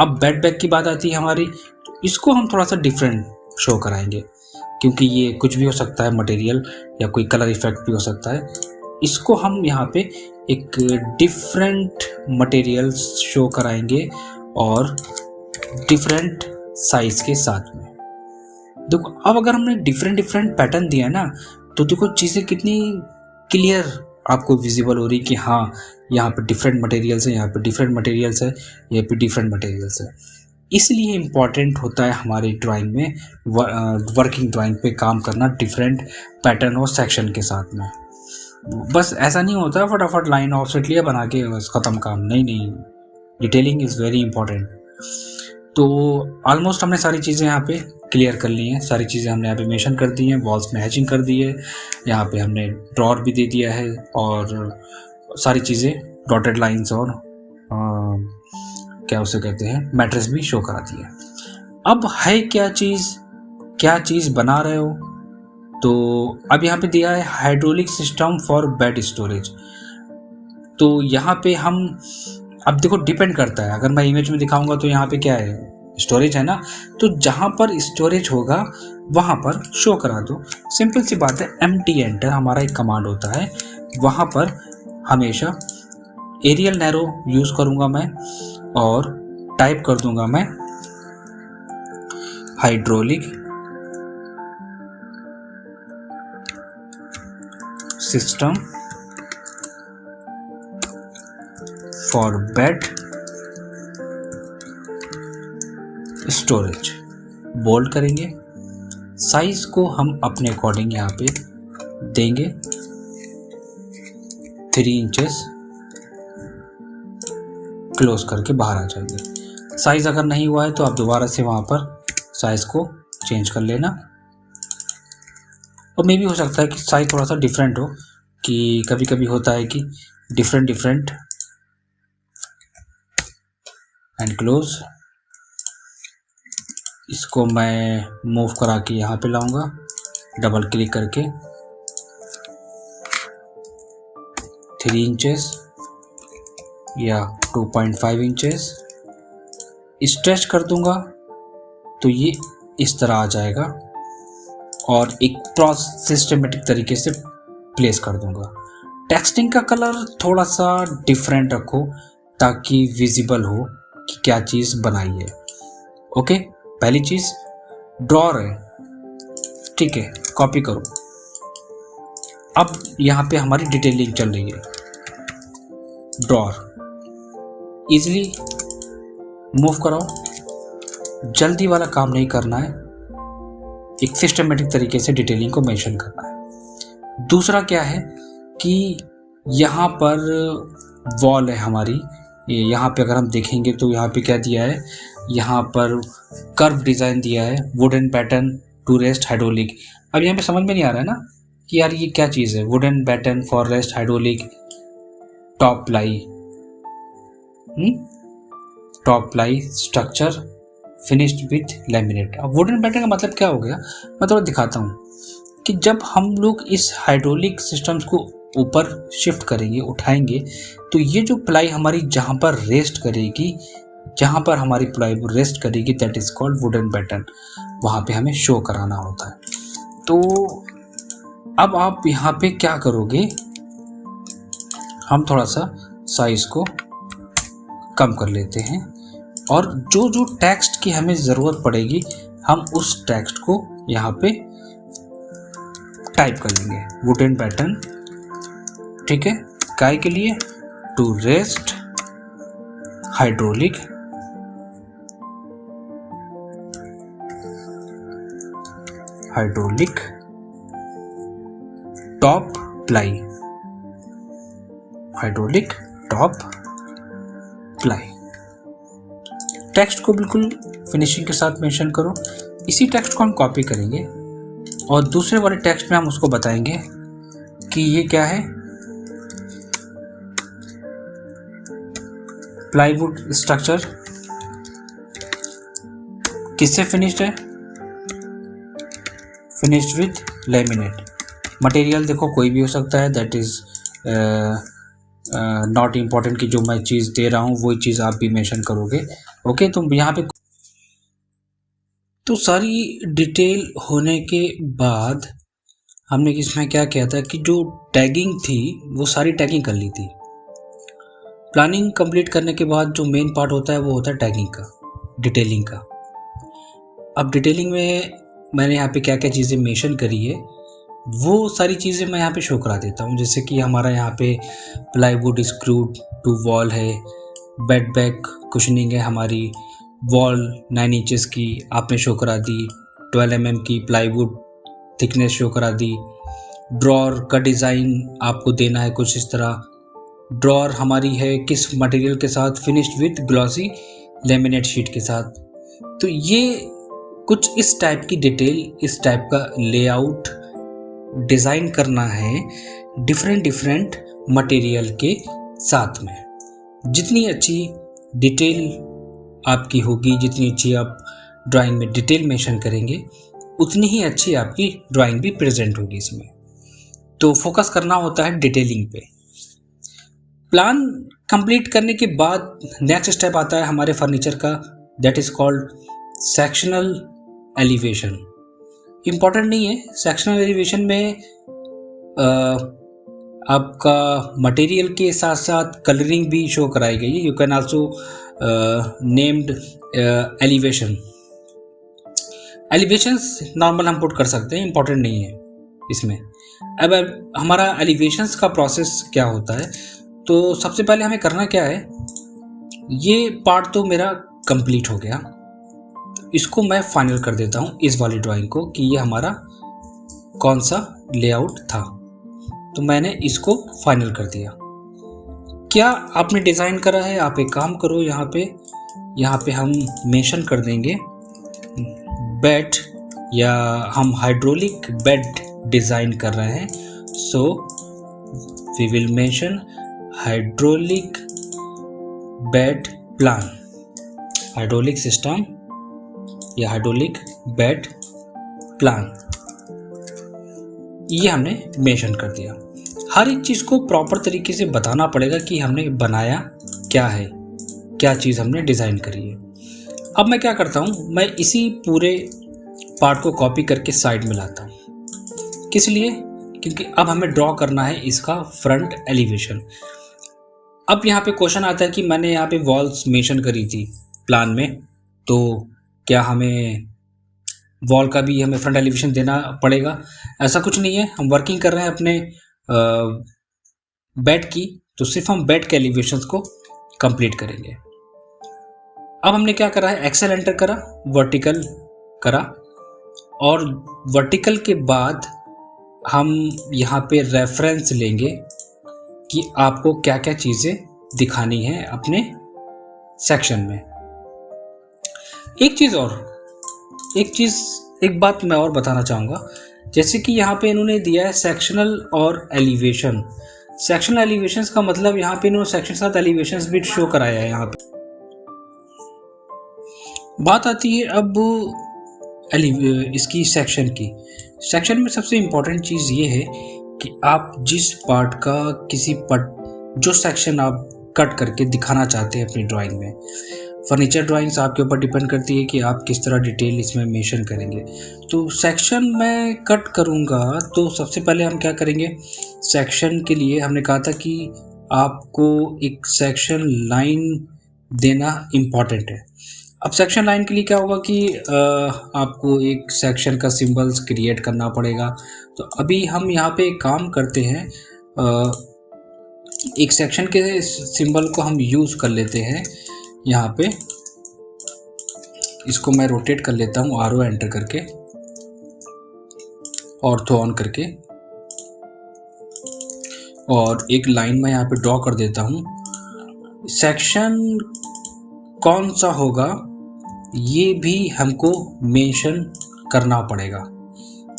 S1: अब बेड बैग की बात आती है हमारी, तो इसको हम थोड़ा सा डिफरेंट शो कराएंगे, क्योंकि ये कुछ भी हो सकता है मटेरियल, या कोई कलर इफेक्ट भी हो सकता है। इसको हम यहाँ पे एक डिफरेंट मटेरियल शो कराएंगे और डिफरेंट साइज के साथ में। देखो अब अगर हमने डिफरेंट पैटर्न दिया ना, तो देखो चीज़ें कितनी क्लियर आपको विजिबल हो रही कि हाँ यहाँ पे डिफरेंट मटेरियल्स है, यहाँ पे डिफरेंट मटेरियल्स है, यहाँ पे डिफरेंट मटेरियल्स है। इसलिए इम्पॉर्टेंट होता है हमारी ड्राइंग में, वर्किंग ड्राइंग पे काम करना डिफरेंट पैटर्न और सेक्शन के साथ में। बस ऐसा नहीं होता फटाफट लाइन ऑफसेट लिया बना के बस ख़त्म काम, नहीं, डिटेलिंग इज़ वेरी इंपॉर्टेंट। तो ऑलमोस्ट हमने सारी चीज़ें यहाँ पे क्लियर कर ली हैं, सारी चीज़ें हमने यहाँ पे मेंशन कर दी हैं, वॉल्स में हैचिंग कर दी है, यहाँ पे हमने ड्रॉर भी दे दिया है, और सारी चीज़ें डॉटेड लाइंस और क्या उसे कहते हैं मैट्रिक्स भी शो करा दी है। अब है क्या चीज़ बना रहे हो, तो अब यहाँ पे दिया है hydraulic system for bed storage. तो यहाँ पे हम अब देखो डिपेंड करता है, अगर मैं इमेज में दिखाऊंगा तो यहाँ पे क्या है, स्टोरेज है ना, तो जहाँ पर स्टोरेज होगा वहाँ पर शो करा दो। सिंपल सी बात है, एम्प्टी एंटर हमारा एक कमांड होता है, वहाँ पर हमेशा एरियल नैरो यूज़ करूँगा मैं और टाइप कर दूंगा मैं hydraulic system for bed storage, bold करेंगे। साइज को हम अपने अकॉर्डिंग यहाँ पे देंगे 3 इंचेस, क्लोज करके बाहर आ जाएंगे। साइज अगर नहीं हुआ है तो आप दोबारा से वहाँ पर साइज को चेंज कर लेना। और मे भी हो सकता है कि साइज थोड़ा सा डिफरेंट हो, कि कभी कभी होता है कि डिफरेंट एंड क्लोज। इसको मैं मूव करा के यहाँ पे लाऊंगा, डबल क्लिक करके 3 इंचेस या 2.5 इंचेस स्ट्रेच कर दूंगा, तो ये इस तरह आ जाएगा, और एक सिस्टमेटिक तरीके से प्लेस कर दूंगा। टेक्सटिंग का कलर थोड़ा सा डिफरेंट रखो ताकि विजिबल हो कि क्या चीज़ बनाई है। ओके, पहली चीज़ ड्रॉर है, ठीक है, कॉपी करो। अब यहाँ पे हमारी डिटेलिंग चल रही है, ड्रॉर इजीली मूव कराओ, जल्दी वाला काम नहीं करना है, एक सिस्टमेटिक तरीके से डिटेलिंग को मेंशन करना है। दूसरा क्या है कि यहाँ पर वॉल है हमारी, यहाँ पे अगर हम देखेंगे तो यहाँ पे क्या दिया है, यहाँ पर कर्व डिज़ाइन दिया है, wooden pattern to rest hydraulic. अब यहाँ पे समझ में नहीं आ रहा है ना कि यार ये क्या चीज़ है, wooden pattern for rest hydraulic, top ply, top ply structure finished with laminate. अब वुडन पैटर्न का मतलब क्या हो गया, मैं थोड़ा दिखाता हूँ कि जब हम लोग इस हाइड्रोलिक सिस्टम्स को ऊपर शिफ्ट करेंगे, उठाएंगे, तो ये जो प्लाई हमारी जहाँ पर रेस्ट करेगी, जहाँ पर हमारी प्लाई रेस्ट करेगी, that is called wooden pattern, वहाँ पे हमें शो कराना होता है। तो अब आप यहाँ पे क्या करोगे, हम थोड़ा सा साइज को कम कर लेते हैं और जो जो टेक्स्ट की हमें ज़रूरत पड़ेगी हम उस टेक्स्ट को यहाँ पे टाइप कर लेंगे, वुडन पैटर्न, ठीक है। काय के लिए, to rest hydraulic top ply, hydraulic top ply. Text को बिल्कुल फिनिशिंग के साथ मेंशन करो। इसी टेक्स्ट को हम कॉपी करेंगे और दूसरे वाले टेक्स्ट में हम उसको बताएंगे कि ये क्या है, प्लाईवुड स्ट्रक्चर किससे फिनिश्ड है, फिनिश्ड विथ लैमिनेट। मटेरियल देखो कोई भी हो सकता है, दैट इज नॉट इम्पॉर्टेंट कि जो मैं चीज़ दे रहा हूँ वही चीज़ आप भी मेंशन करोगे। ओके, तो यहाँ पे तो सारी डिटेल होने के बाद हमने इसमें क्या किया था कि जो टैगिंग थी वो सारी टैगिंग कर ली थी। प्लानिंग कंप्लीट करने के बाद जो मेन पार्ट होता है वो होता है टैगिंग का, डिटेलिंग का। अब डिटेलिंग में मैंने यहाँ पे क्या क्या चीज़ें मेंशन करी है वो सारी चीज़ें मैं यहाँ पे शो करा देता हूँ। जैसे कि हमारा यहाँ पे प्लाईवुड स्क्रूड टू वॉल है, बेड बैक कुशनिंग है, हमारी वॉल 9 इंचेस की आपने शो करा दी, 12 mm की प्लाईवुड थिकनेस शो करा दी। ड्रॉर का डिज़ाइन आपको देना है कुछ इस तरह। ड्रॉर हमारी है किस मटेरियल के साथ, finished with glossy laminate sheet के साथ। तो ये कुछ इस टाइप की डिटेल, इस टाइप का लेआउट डिज़ाइन करना है डिफरेंट मटेरियल के साथ में। जितनी अच्छी डिटेल आपकी होगी, जितनी अच्छी आप ड्राइंग में डिटेल मेंशन करेंगे, उतनी ही अच्छी आपकी ड्राइंग भी प्रेजेंट होगी इसमें। तो फोकस करना होता है डिटेलिंग पे। प्लान कंप्लीट करने के बाद नेक्स्ट स्टेप आता है हमारे फर्नीचर का, that is called sectional elevation. Important नहीं है, सेक्शनल एलिवेशन में आपका मटेरियल के साथ साथ कलरिंग भी शो कराई गई है। You can also named elevation. Elevations normal हम पुट कर सकते हैं, इम्पॉर्टेंट नहीं है इसमें। अब हमारा एलिवेशंस का प्रोसेस क्या होता है, तो सबसे पहले हमें करना क्या है, ये पार्ट तो मेरा कंप्लीट हो गया, इसको मैं फाइनल कर देता हूँ इस वाली ड्राइंग को कि ये हमारा कौन सा लेआउट था। तो मैंने इसको फाइनल कर दिया। क्या आपने डिज़ाइन करा है, आप एक काम करो, यहाँ पे हम मेंशन कर देंगे बेड, या हम हाइड्रोलिक बेड डिज़ाइन कर रहे हैं, so we will mention hydraulic bed plan, hydraulic system या हाइड्रोलिक बेड प्लान, ये हमने मेंशन कर दिया। हर एक चीज़ को प्रॉपर तरीके से बताना पड़ेगा कि हमने बनाया क्या है, क्या चीज़ हमने डिज़ाइन करी है। अब मैं क्या करता हूँ, मैं इसी पूरे पार्ट को कॉपी करके साइड में लाता हूँ। किस लिए? क्योंकि अब हमें ड्रॉ करना है इसका फ्रंट एलिवेशन। अब यहाँ पे क्वेश्चन आता है कि मैंने यहाँ पे वॉल्स मेंशन करी थी प्लान में, तो क्या हमें वॉल का भी हमें फ्रंट एलिवेशन देना पड़ेगा? ऐसा कुछ नहीं है, हम वर्किंग कर रहे हैं अपने बेड की, तो सिर्फ हम बेड के एलिवेशंस को कंप्लीट करेंगे। अब हमने क्या करा है, एक्सेल एंटर करा, वर्टिकल करा, और वर्टिकल के बाद हम यहाँ पे रेफरेंस लेंगे कि आपको क्या क्या चीज़ें दिखानी है अपने सेक्शन में। एक बात मैं और बताना चाहूँगा, जैसे कि यहाँ पे इन्होंने दिया है सेक्शनल और एलिवेशन। सेक्शनल एलिवेशंस का मतलब यहाँ पे इन्होंने सेक्शन के साथ एलिवेशंस भी शो कराया है। यहाँ पे बात आती है अब इसकी सेक्शन की। सेक्शन में सबसे इम्पोर्टेंट चीज़ ये है कि आप जिस पार्ट का जो सेक्शन आप कट करके दिखाना चाहते हैं अपनी ड्राइंग में। फर्नीचर ड्राइंग्स आपके ऊपर डिपेंड करती है कि आप किस तरह डिटेल इसमें मेंशन करेंगे। तो सेक्शन मैं कट करूँगा तो सबसे पहले हम क्या करेंगे, सेक्शन के लिए हमने कहा था कि आपको एक सेक्शन लाइन देना इम्पॉर्टेंट है। अब सेक्शन लाइन के लिए क्या होगा कि आपको एक सेक्शन का सिंबल्स क्रिएट करना पड़ेगा। तो अभी हम यहाँ पे एक काम करते हैं, एक सेक्शन के सिंबल को हम यूज़ कर लेते हैं। यहाँ पे इसको मैं रोटेट कर लेता हूँ आरो एंटर करके, ऑर्थो ऑन करके, और एक लाइन में यहाँ पे ड्रॉ कर देता हूँ। सेक्शन कौन सा होगा ये भी हमको मेंशन करना पड़ेगा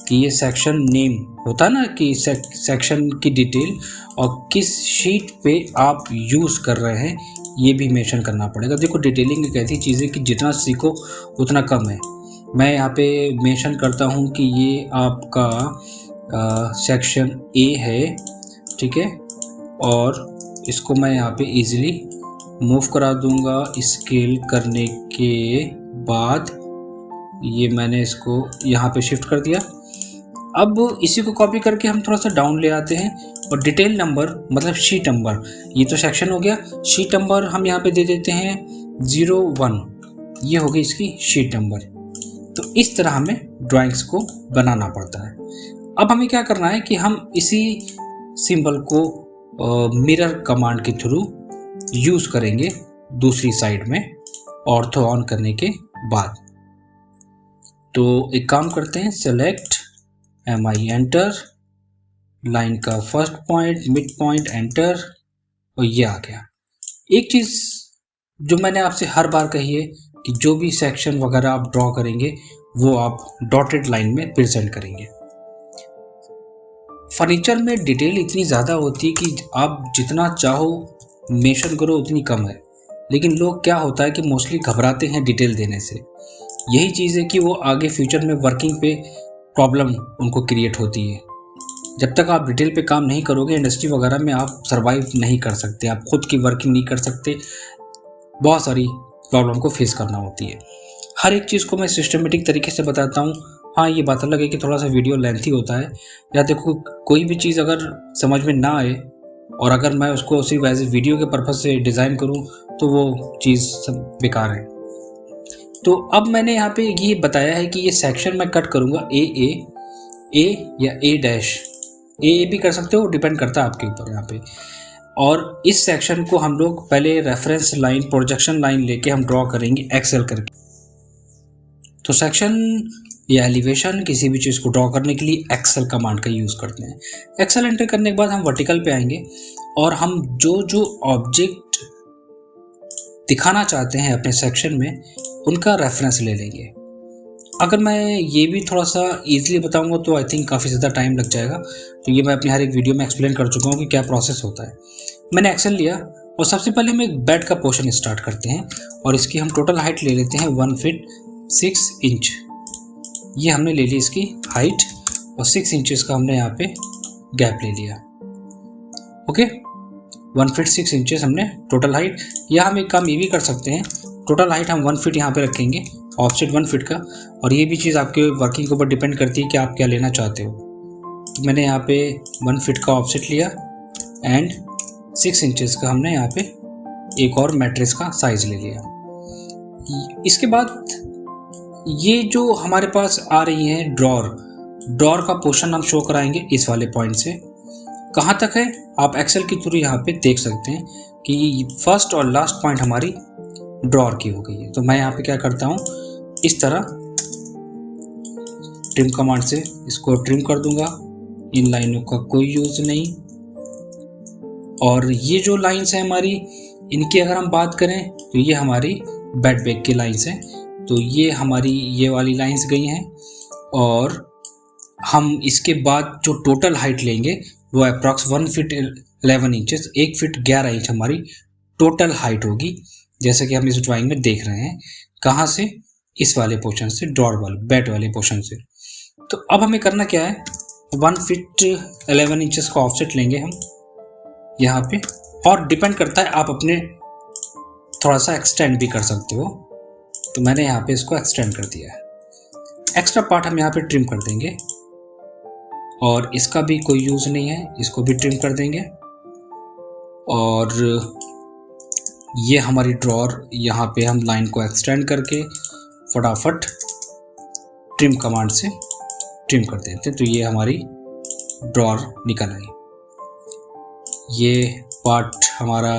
S1: कि ये सेक्शन नेम होता है ना, कि सेक्शन की डिटेल और किस शीट पे आप यूज़ कर रहे हैं ये भी मेंशन करना पड़ेगा। देखो डिटेलिंग एक ऐसी चीज़ है कि जितना सीखो उतना कम है। मैं यहाँ पे मेंशन करता हूँ कि ये आपका सेक्शन ए है, ठीक है, और इसको मैं यहाँ पे इजीली मूव करा दूंगा। स्केल करने के बाद ये मैंने इसको यहाँ पे शिफ्ट कर दिया। अब इसी को कॉपी करके हम थोड़ा सा डाउन ले आते हैं और डिटेल नंबर मतलब शीट नंबर, ये तो सेक्शन हो गया, शीट नंबर हम यहाँ पे दे देते हैं 01, ये हो गई इसकी शीट नंबर। तो इस तरह हमें ड्राइंग्स को बनाना पड़ता है। अब हमें क्या करना है कि हम इसी सिंबल को मिरर कमांड के थ्रू यूज़ करेंगे दूसरी साइड में ऑर्थो ऑन करने के बाद। तो एक काम करते हैं, सेलेक्ट MI एंटर, लाइन का first point mid point enter, और ये आ गया। एक चीज़ जो मैंने आपसे हर बार कही है कि जो भी सेक्शन वगैरह आप ड्रॉ करेंगे वो आप डॉटेड लाइन में प्रेजेंट करेंगे। फर्नीचर में डिटेल इतनी ज़्यादा होती है कि आप जितना चाहो मेंशन करो उतनी कम है, लेकिन लोग क्या होता है कि मोस्टली घबराते हैं डिटेल देने से। यही चीज़ है कि वो आगे फ्यूचर में वर्किंग पे प्रॉब्लम उनको क्रिएट होती है। जब तक आप डिटेल पे काम नहीं करोगे इंडस्ट्री वगैरह में आप सरवाइव नहीं कर सकते, आप खुद की वर्किंग नहीं कर सकते, बहुत सारी प्रॉब्लम को फेस करना होती है। हर एक चीज़ को मैं सिस्टमेटिक तरीके से बताता हूँ। हाँ, ये बात अलग है कि थोड़ा सा वीडियो लेंथी होता है, या देखो कोई भी चीज़ अगर समझ में ना आए और अगर मैं उसको सिर्फ एज ए वीडियो के पर्पज़ से डिज़ाइन करूँ तो वो चीज़ सब बेकार है। तो अब मैंने यहाँ पे ये बताया है कि ये सेक्शन मैं कट करूँगा ए या ए डैश, ए भी कर सकते हो, डिपेंड करता है आपके ऊपर यहाँ पे। और इस सेक्शन को हम लोग पहले रेफरेंस लाइन प्रोजेक्शन लाइन लेके हम ड्रॉ करेंगे एक्सेल करके। तो सेक्शन या एलिवेशन किसी भी चीज़ को ड्रॉ करने के लिए एक्सेल कमांड का यूज़ करते हैं। एक्सेल एंटर करने के बाद हम वर्टिकल पे आएंगे और हम जो ऑब्जेक्ट दिखाना चाहते हैं अपने सेक्शन में उनका रेफरेंस ले लेंगे। अगर मैं ये भी थोड़ा सा ईजिली बताऊंगा तो आई थिंक काफ़ी ज़्यादा टाइम लग जाएगा, तो ये मैं अपनी हर एक वीडियो में एक्सप्लेन कर चुका हूँ कि क्या प्रोसेस होता है। मैंने एक्सेल लिया और सबसे पहले हम एक बेड का पोर्शन स्टार्ट करते हैं और इसकी हम टोटल हाइट ले लेते हैं 1 फीट 6 इंच। ये हमने ले ली इसकी हाइट और 6 इंचेस का हमने यहाँ पे गैप ले लिया। ओके, 1 फीट 6 इंचेस हमने टोटल हाइट। या हम एक काम ये भी कर सकते हैं, टोटल हाइट हम 1 फीट यहाँ पे रखेंगे, ऑफसेट 1 फीट का, और ये भी चीज़ आपके वर्किंग के ऊपर डिपेंड करती है कि आप क्या लेना चाहते हो। तो मैंने यहाँ पे 1 फीट का ऑफसेट लिया एंड 6 इंचेस का हमने यहाँ पे एक और मैट्रेस का साइज ले लिया। इसके बाद ये जो हमारे पास आ रही है ड्रॉर का पोर्शन हम शो कराएंगे इस वाले पॉइंट से। कहाँ तक है आप एक्सेल के थ्रू यहाँ पे देख सकते हैं कि फर्स्ट और लास्ट पॉइंट हमारी ड्रॉर की हो गई है। तो मैं यहाँ पे क्या करता हूँ, इस तरह ट्रिम कमांड से इसको ट्रिम कर दूंगा। इन लाइनों का कोई यूज नहीं। और ये जो लाइंस है हमारी, इनकी अगर हम बात करें तो ये हमारी बेड बैग की लाइंस हैं। तो ये हमारी ये वाली लाइंस गई हैं और हम इसके बाद जो टोटल हाइट लेंगे वो approx 1 feet 11 inches, 1 feet 11 inch हमारी टोटल हाइट होगी, जैसे कि हम इस ड्राइंग में देख रहे हैं। कहाँ से? इस वाले पोर्शन से, ड्रॉर वाले बैट वाले पोर्शन से। तो अब हमें करना क्या है, 1 फीट 11 इंचेस का ऑफसेट लेंगे हम यहाँ पे, और डिपेंड करता है आप अपने थोड़ा सा एक्सटेंड भी कर सकते हो। तो मैंने यहाँ पे इसको एक्सटेंड कर दिया है। एक्स्ट्रा पार्ट हम यहाँ पे ट्रिम कर देंगे, और इसका भी कोई यूज़ नहीं है, इसको भी ट्रिम कर देंगे। और ये हमारी ड्रॉर, यहाँ पे हम लाइन को एक्सटेंड करके फटाफट ट्रिम कमांड से ट्रिम कर देते हैं। तो ये हमारी ड्रॉर निकल आई। ये पार्ट हमारा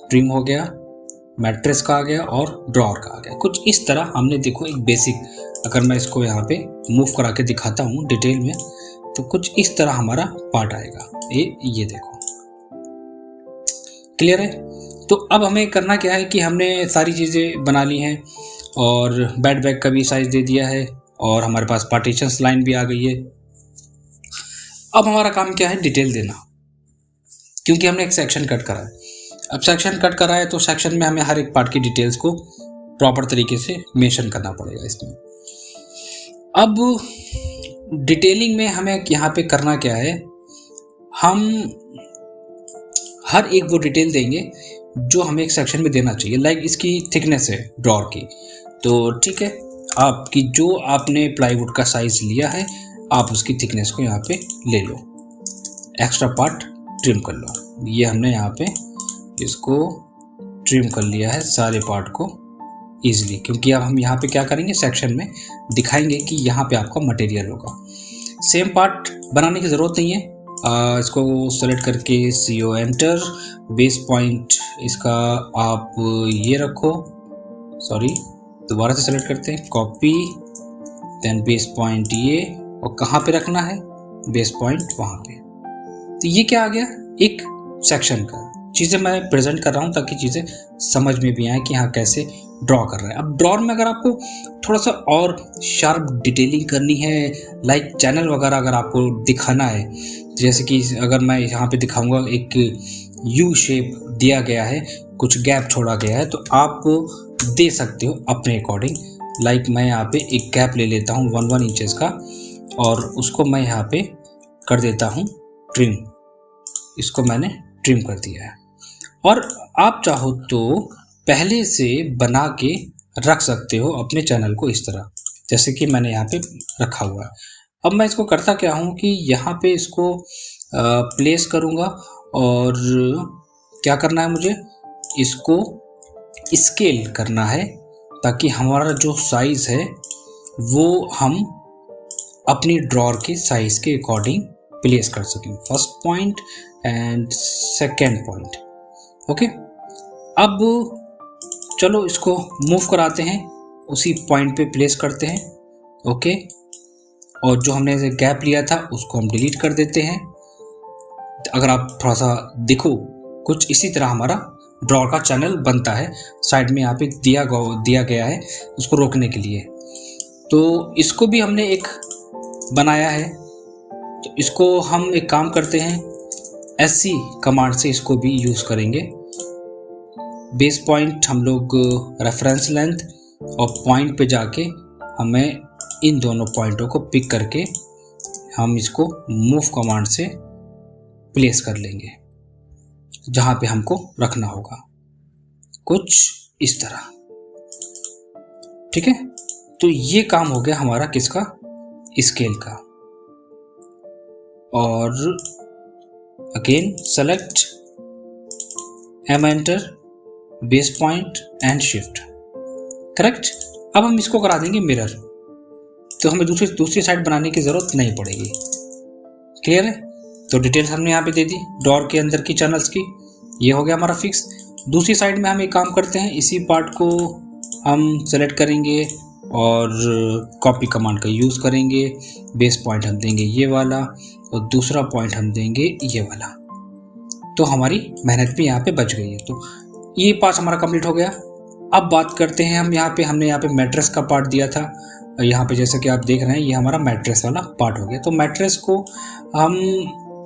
S1: ट्रिम हो गया, मैट्रेस का आ गया और ड्रॉर का आ गया। कुछ इस तरह हमने, देखो एक बेसिक, अगर मैं इसको यहाँ पे मूव करा के दिखाता हूँ डिटेल में, तो कुछ इस तरह हमारा पार्ट आएगा। ये देखो, क्लियर है? तो अब हमें करना क्या है कि हमने सारी चीज़ें बना ली हैं, और बेड बैग का भी साइज दे दिया है, और हमारे पास पार्टीशंस लाइन भी आ गई है। अब हमारा काम क्या है, डिटेल देना, क्योंकि हमने एक सेक्शन कट करा है। अब सेक्शन कट करा है तो सेक्शन में हमें हर एक पार्ट की डिटेल्स को प्रॉपर तरीके से मेंशन करना पड़ेगा इसमें। अब डिटेलिंग में हमें यहाँ पे करना क्या है, हम हर एक वो डिटेल देंगे जो हमें एक सेक्शन में देना चाहिए। लाइक इसकी थिकनेस है ड्रॉर की, तो ठीक है, आपकी जो आपने प्लाईवुड का साइज लिया है आप उसकी थिकनेस को यहाँ पे ले लो, एक्स्ट्रा पार्ट ट्रिम कर लो। ये हमने यहाँ पे इसको ट्रिम कर लिया है सारे पार्ट को ईजिली, क्योंकि अब हम यहाँ पे क्या करेंगे, सेक्शन में दिखाएंगे कि यहाँ पे आपका मटेरियल होगा। सेम पार्ट बनाने की ज़रूरत नहीं है। इसको सेलेक्ट करके CO एंटर, बेस पॉइंट इसका आप ये रखो, सॉरी दोबारा से सेलेक्ट करते हैं, कॉपी, देन बेस पॉइंट ये, और कहाँ पे रखना है, बेस पॉइंट वहाँ पे। तो ये क्या आ गया, एक सेक्शन का चीज़ें मैं प्रेजेंट कर रहा हूँ ताकि चीज़ें समझ में भी आए कि हाँ कैसे ड्रॉ कर रहे हैं। अब ड्रॉर में अगर आपको थोड़ा सा और शार्प डिटेलिंग करनी है, लाइक चैनल वगैरह अगर आपको दिखाना है, जैसे कि अगर मैं यहाँ पे दिखाऊंगा एक यू शेप दिया गया है, कुछ गैप छोड़ा गया है, तो आप दे सकते हो अपने अकॉर्डिंग। लाइक मैं यहाँ पे एक गैप ले लेता हूँ 1 इंचेस का, और उसको मैं यहाँ पे कर देता हूँ ट्रिम। इसको मैंने ट्रिम कर दिया है। और आप चाहो तो पहले से बना के रख सकते हो अपने चैनल को इस तरह, जैसे कि मैंने यहाँ पे रखा हुआ है। अब मैं इसको करता क्या हूँ कि यहाँ पे इसको प्लेस करूँगा, और क्या करना है मुझे, इसको स्केल करना है ताकि हमारा जो साइज़ है वो हम अपनी ड्रॉर के साइज़ के अकॉर्डिंग प्लेस कर सकें, first point and second point. Okay, अब चलो इसको मूव कराते हैं, उसी पॉइंट पे प्लेस करते हैं। ओके, और जो हमने गैप लिया था उसको हम डिलीट कर देते हैं। अगर आप थोड़ा सा देखो, कुछ इसी तरह हमारा ड्रॉर का चैनल बनता है। साइड में यहाँ पे दिया गया है उसको रोकने के लिए। तो इसको भी हमने एक बनाया है, तो इसको हम एक काम करते हैं, SC कमांड से इसको भी यूज़ करेंगे। बेस पॉइंट हम लोग रेफरेंस लेंथ और पॉइंट पे जाके हमें इन दोनों पॉइंटों को पिक करके हम इसको मूव कमांड से प्लेस कर लेंगे जहाँ पे हमको रखना होगा, कुछ इस तरह। ठीक है, तो ये काम हो गया हमारा किसका, स्केल का। और again select, M enter, base point and shift, correct. अब हम इसको करा देंगे मिरर, तो हमें दूसरी साइड बनाने की ज़रूरत नहीं पड़ेगी। क्लियर है? तो डिटेल्स हमने यहाँ पे दे दी ड्रॉर के अंदर की चैनल्स की, ये हो गया हमारा फिक्स। दूसरी साइड में हम एक काम करते हैं, इसी पार्ट को हम सेलेक्ट करेंगे और कॉपी कमांड का यूज़ करेंगे। बेस पॉइंट हम देंगे ये वाला, और दूसरा पॉइंट हम देंगे ये वाला। तो हमारी मेहनत भी यहाँ पे बच गई है। तो ये पार्ट हमारा कंप्लीट हो गया। अब बात करते हैं हम यहाँ पे, हमने यहाँ पे मैट्रेस का पार्ट दिया था, यहाँ पे जैसे कि आप देख रहे हैं ये हमारा मैट्रेस वाला पार्ट हो गया। तो मैट्रेस को हम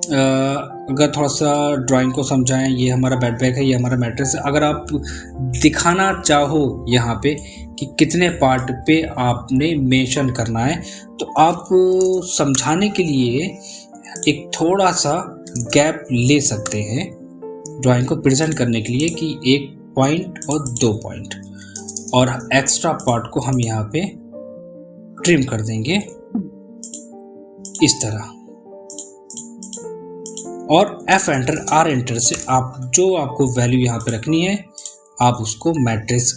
S1: अगर थोड़ा सा ड्राइंग को समझाएं, ये हमारा बेड बैग है, ये हमारा मैट्रेस है। अगर आप दिखाना चाहो यहाँ पे कि कितने पार्ट पे आपने मेंशन करना है, तो आप समझाने के लिए एक थोड़ा सा गैप ले सकते हैं ड्राइंग को प्रेजेंट करने के लिए, कि 1 पॉइंट और 2 पॉइंट, और एक्स्ट्रा पार्ट को हम यहाँ पे ट्रिम कर देंगे इस तरह। और F एंटर R एंटर से आप जो आपको वैल्यू यहाँ पे रखनी है, आप उसको मैट्रिक्स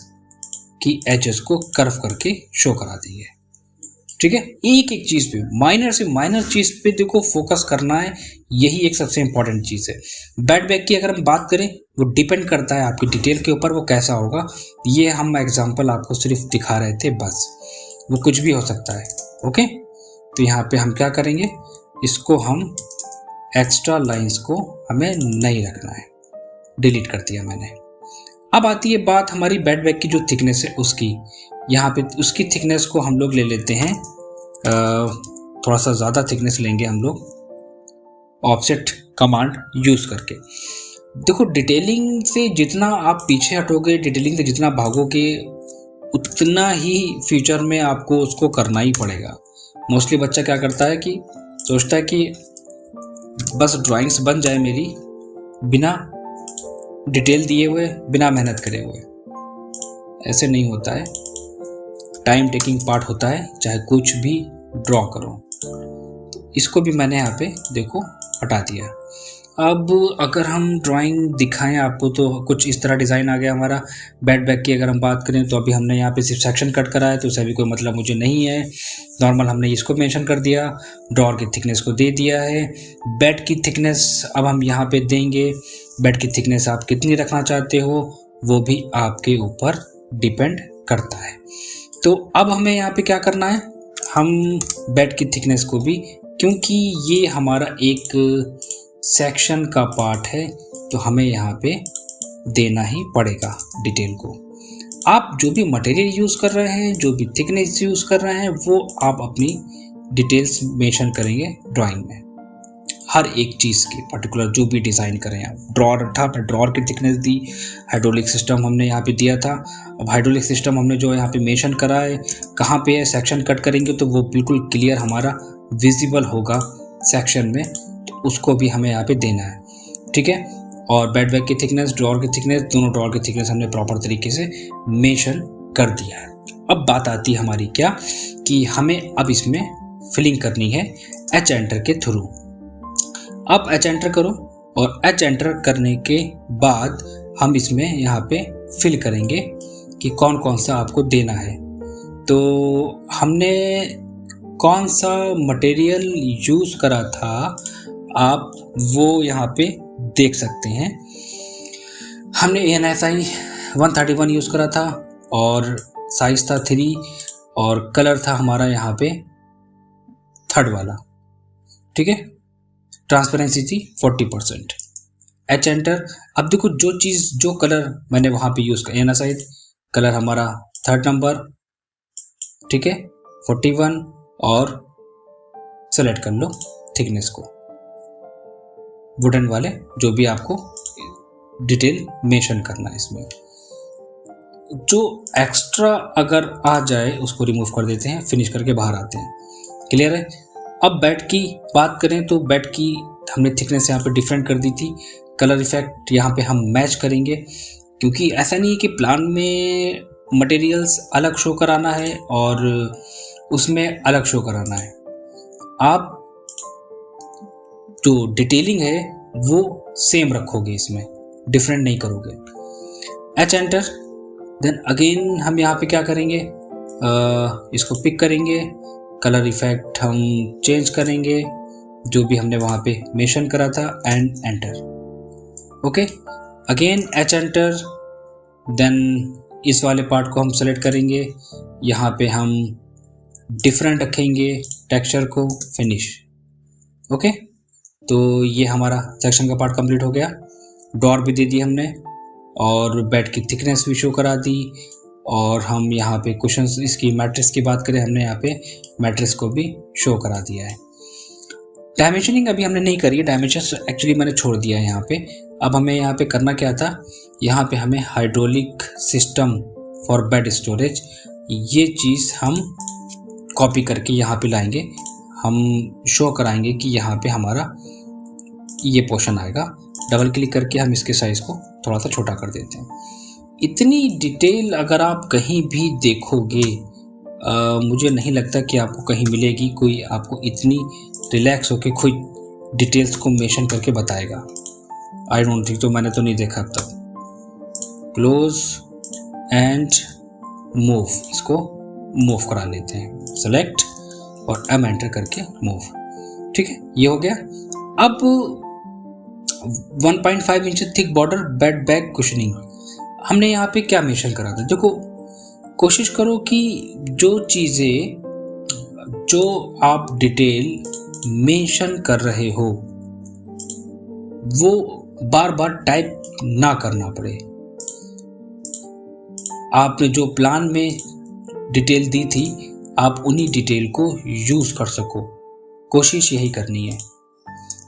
S1: की एजेस को कर्व करके शो करा देंगे। ठीक है, एक एक चीज़ पे, माइनर से माइनर चीज़ पे देखो फोकस करना है, यही एक सबसे इंपॉर्टेंट चीज़ है। बेड बैग की अगर हम बात करें, वो डिपेंड करता है आपकी डिटेल के ऊपर वो कैसा होगा। ये हम एग्जांपल आपको सिर्फ दिखा रहे थे बस, वो कुछ भी हो सकता है। ओके, तो यहाँ पे हम क्या करेंगे, इसको हम एक्स्ट्रा लाइंस को हमें नहीं रखना है, डिलीट कर दिया मैंने। अब आती है बात हमारी बेड बैग की जो थिकनेस है उसकी। यहाँ पे उसकी थिकनेस को हम लोग ले लेते हैं, थोड़ा सा ज़्यादा थिकनेस लेंगे हम लोग ऑफसेट कमांड यूज़ करके। देखो, डिटेलिंग से जितना आप पीछे हटोगे, डिटेलिंग से जितना भागोगे, उतना ही फ्यूचर में आपको उसको करना ही पड़ेगा। मोस्टली बच्चा क्या करता है कि सोचता है कि बस ड्राइंग्स बन जाए मेरी बिना डिटेल दिए हुए, बिना मेहनत करे हुए। ऐसे नहीं होता है, टाइम टेकिंग पार्ट होता है, चाहे कुछ भी ड्रॉ करो। इसको भी मैंने यहाँ पे देखो हटा दिया। अब अगर हम ड्राइंग दिखाएं आपको, तो कुछ इस तरह डिज़ाइन आ गया हमारा। बेड बैग की अगर हम बात करें तो अभी हमने यहाँ पे सिर्फ सेक्शन कट करा है, तो उससे भी कोई मतलब मुझे नहीं है। नॉर्मल हमने इसको मेंशन कर दिया, ड्रॉअर की थिकनेस को दे दिया है। बेड की थिकनेस अब हम यहाँ पे देंगे। बेड की थिकनेस आप कितनी रखना चाहते हो वो भी आपके ऊपर डिपेंड करता है। तो अब हमें यहाँ पे क्या करना है, हम बेड की थिकनेस को भी, क्योंकि ये हमारा एक सेक्शन का पार्ट है, तो हमें यहाँ पे देना ही पड़ेगा डिटेल को। आप जो भी मटेरियल यूज़ कर रहे हैं, जो भी थिकनेस यूज़ कर रहे हैं, वो आप अपनी डिटेल्स मेंशन करेंगे ड्राइंग में। हर एक चीज़ की पर्टिकुलर जो भी डिज़ाइन करें आप। ड्रॉअर था, ड्रॉअर की थिकनेस दी, हाइड्रोलिक सिस्टम हमने यहाँ पे दिया था। अब हाइड्रोलिक सिस्टम हमने जो यहाँ पे मेंशन करा है, कहाँ पे है, सेक्शन कट करेंगे तो वो बिल्कुल क्लियर हमारा विजिबल होगा सेक्शन में, तो उसको भी हमें यहाँ पे देना है। ठीक है, और बेड बैग की थिकनेस, ड्रॉअर की थिकनेस, दोनों ड्रॉअर की थिकनेस हमने प्रॉपर तरीके से मेंशन कर दिया है। अब बात आती है हमारी क्या, कि हमें अब इसमें फिलिंग करनी है H एंटर के थ्रू। आप H एंटर करो, और H एंटर करने के बाद हम इसमें यहाँ पे फिल करेंगे कि कौन कौन सा आपको देना है। तो हमने कौन सा मटेरियल यूज़ करा था, आप वो यहाँ पे देख सकते हैं। हमने NSI 131 यूज़ करा था, और साइज़ था 3, और कलर था हमारा यहाँ पे 3rd वाला। ठीक है, ट्रांसपेरेंसी थी 40%। H enter. अब देखो, जो चीज़, जो कलर मैंने वहाँ पे यूज़ किया, NSI कलर हमारा 3rd नंबर, ठीक है, 41, और सेलेक्ट कर लो थिकनेस को, वुडन वाले जो भी आपको डिटेल मेंशन करना है। इसमें जो एक्स्ट्रा अगर आ जाए उसको रिमूव कर देते हैं, फिनिश करके बाहर आते हैं। क्लियर है। अब बेड की बात करें तो बेड की हमने थिकनेस यहाँ पे डिफरेंट कर दी थी। कलर इफेक्ट यहाँ पे हम मैच करेंगे, क्योंकि ऐसा नहीं है कि प्लान में मटेरियल्स अलग शो कराना है और उसमें अलग शो कराना है। आप जो डिटेलिंग है वो सेम रखोगे, इसमें डिफरेंट नहीं करोगे। H enter. देन अगेन हम यहाँ पे क्या करेंगे, इसको पिक करेंगे, कलर इफेक्ट हम चेंज करेंगे जो भी हमने वहाँ पे मेंशन करा था, and enter. Okay, again H enter. Then इस वाले पार्ट को हम सेलेक्ट करेंगे, यहाँ पे हम डिफरेंट रखेंगे टेक्सचर को, फिनिश। ओके, तो ये हमारा सेक्शन का पार्ट कंप्लीट हो गया। ड्रॉअर भी दे दी हमने, और बेड की थिकनेस भी शो करा दी, और हम यहाँ पे क्वेश्चंस इसकी मैट्रिक्स की बात करें, हमने यहाँ पे मैट्रिक्स को भी शो करा दिया है। डायमेंशनिंग अभी हमने नहीं करी है, डायमेंशन एक्चुअली मैंने छोड़ दिया है यहाँ पे। अब हमें यहाँ पे करना क्या था, यहाँ पे हमें hydraulic system for bed storage, ये चीज़ हम कॉपी करके यहाँ पे लाएंगे, हम शो कराएंगे कि यहाँ पे हमारा ये पोर्शन आएगा। डबल क्लिक करके हम इसके साइज़ को थोड़ा सा छोटा कर देते हैं। इतनी डिटेल अगर आप कहीं भी देखोगे, मुझे नहीं लगता कि आपको कहीं मिलेगी कोई आपको इतनी रिलैक्स होके कोई डिटेल्स को मेंशन करके बताएगा। आई डोंट थिंक, तो मैंने तो नहीं देखा अब तक। क्लोज एंड मूव, इसको मूव करा लेते हैं, सेलेक्ट और एम एंटर करके मूव। ठीक है, ये हो गया। अब 1.5 inch thick border bed back cushioning, हमने यहाँ पे क्या मेंशन करा था। देखो, कोशिश करो कि जो चीज़ें जो आप डिटेल मेंशन कर रहे हो वो बार बार टाइप ना करना पड़े। आपने जो प्लान में डिटेल दी थी, आप उन्हीं डिटेल को यूज़ कर सको, कोशिश यही करनी है।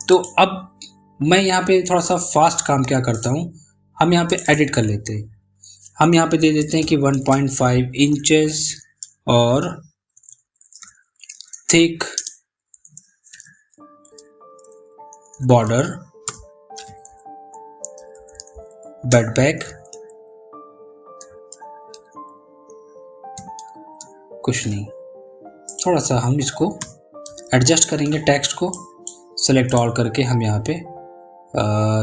S1: तो अब मैं यहाँ पे थोड़ा सा फास्ट काम क्या करता हूँ, हम यहाँ पे एडिट कर लेते हैं। हम यहाँ पे दे देते हैं कि 1.5 इंचेस और thick border bed back cushioning. थोड़ा सा हम इसको एडजस्ट करेंगे, टेक्स्ट को सेलेक्ट ऑल करके हम यहाँ पे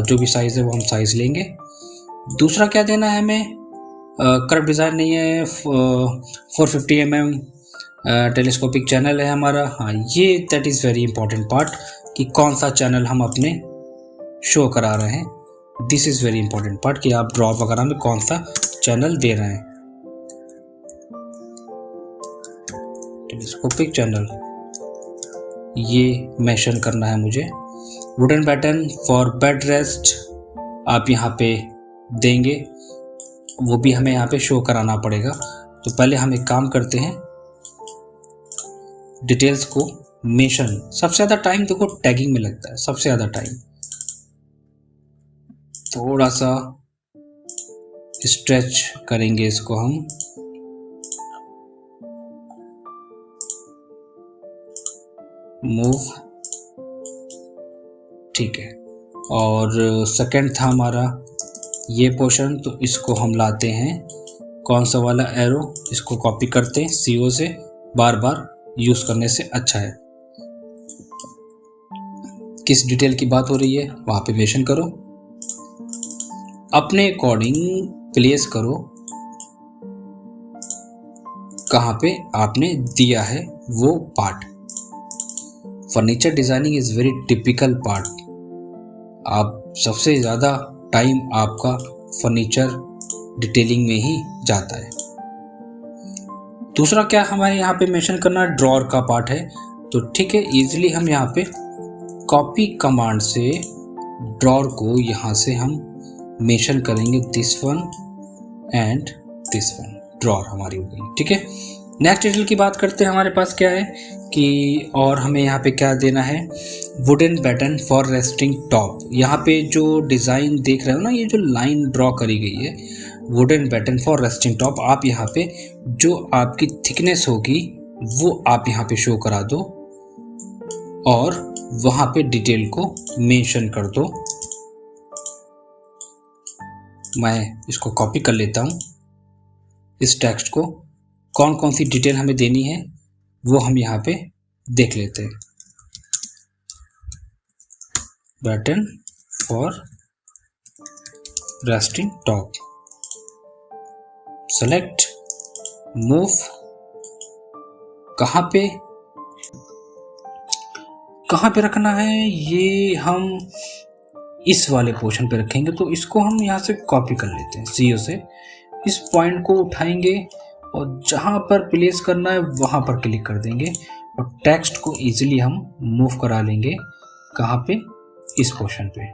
S1: जो भी साइज़ है वो हम साइज़ लेंगे। दूसरा क्या देना है हमें, कर्व डिज़ाइन नहीं है, 450 mm टेलीस्कोपिक चैनल है हमारा। हाँ, ये that is very important part कि कौन सा चैनल हम अपने शो करा रहे हैं। This is very important part कि आप ड्रॉप वगैरह में कौन सा चैनल दे रहे हैं। टेलीस्कोपिक चैनल ये मेंशन करना है मुझे। Wooden pattern for bed rest आप यहाँ पे देंगे, वो भी हमें यहाँ पे शो कराना पड़ेगा। तो पहले हम एक काम करते हैं, डिटेल्स को मेंशन, सबसे ज़्यादा टाइम देखो टैगिंग में लगता है, सबसे ज़्यादा टाइम। थोड़ा सा स्ट्रेच करेंगे इसको हम, मूव, ठीक है। और सेकंड था हमारा ये पोर्शन, तो इसको हम लाते हैं, कौन सा वाला एरो, इसको कॉपी करते हैं CO से, बार बार यूज़ करने से अच्छा है। किस डिटेल की बात हो रही है वहाँ पे मेंशन करो, अपने अकॉर्डिंग प्लेस करो कहाँ पे आपने दिया है वो part. Furniture designing is very typical part. आप सबसे ज़्यादा टाइम आपका फर्नीचर डिटेलिंग में ही जाता है। दूसरा क्या हमारे यहाँ पे मेंशन करना, ड्रॉअर का पार्ट है। तो ठीक है, इजीली हम यहाँ पे कॉपी कमांड से ड्रॉअर को यहाँ से हम मेंशन करेंगे, this one and this one, drawer हमारी हो गई। ठीक है, नेक्स्ट डिटेल की बात करते हैं। हमारे पास क्या है कि और हमें यहाँ पे क्या देना है, wooden pattern for resting top. यहाँ पे जो डिज़ाइन देख रहे हो ना, ये जो लाइन ड्रॉ करी गई है, wooden pattern for resting top, आप यहाँ पे जो आपकी थिकनेस होगी वो आप यहाँ पे शो करा दो और वहाँ पे डिटेल को मेंशन कर दो। मैं इसको कॉपी कर लेता हूँ, इस टेक्स्ट को, कौन कौन सी डिटेल हमें देनी है वो हम यहाँ पे देख लेते हैं। Pattern for resting top, select, move, कहाँ पे रखना है, ये हम इस वाले पोर्शन पे रखेंगे। तो इसको हम यहाँ से कॉपी कर लेते हैं CO से, इस पॉइंट को उठाएंगे और जहाँ पर प्लेस करना है वहाँ पर क्लिक कर देंगे और टेक्स्ट को इजीली हम मूव करा लेंगे, कहाँ पे, इस पोर्शन पे।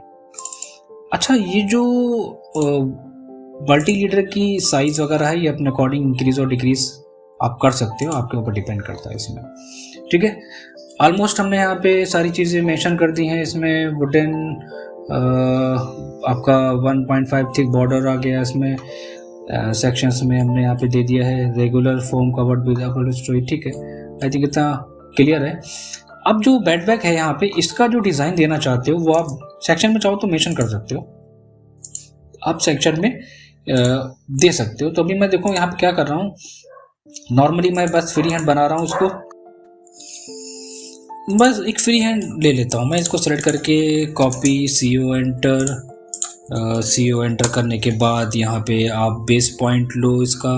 S1: अच्छा, ये जो मल्टी लीडर की साइज़ वगैरह है ये अपने अकॉर्डिंग इंक्रीज़ और डिक्रीज़ आप कर सकते हो, आपके ऊपर डिपेंड करता है इसमें। ठीक है, ऑलमोस्ट हमने यहाँ पे सारी चीज़ें मेंशन कर दी हैं। इसमें वुडन आपका 1.5 थिक बॉर्डर आ गया इसमें। सेक्शंस में हमने यहाँ पे दे दिया है regular foam covered with uphold story. ठीक है, आई थिंक इतना क्लियर है। अब जो बेड बैग है यहाँ पे, इसका जो डिज़ाइन देना चाहते हो वो आप सेक्शन में चाहो तो मेंशन कर सकते हो, आप सेक्शन में दे सकते हो। तो अभी मैं देखो यहाँ पे क्या कर रहा हूँ, नॉर्मली मैं बस फ्री हैंड बना रहा हूँ इसको, बस एक फ्री हैंड ले लेता हूँ मैं इसको सेलेक्ट करके, कॉपी CO एंटर करने के बाद यहाँ पे आप बेस पॉइंट लो इसका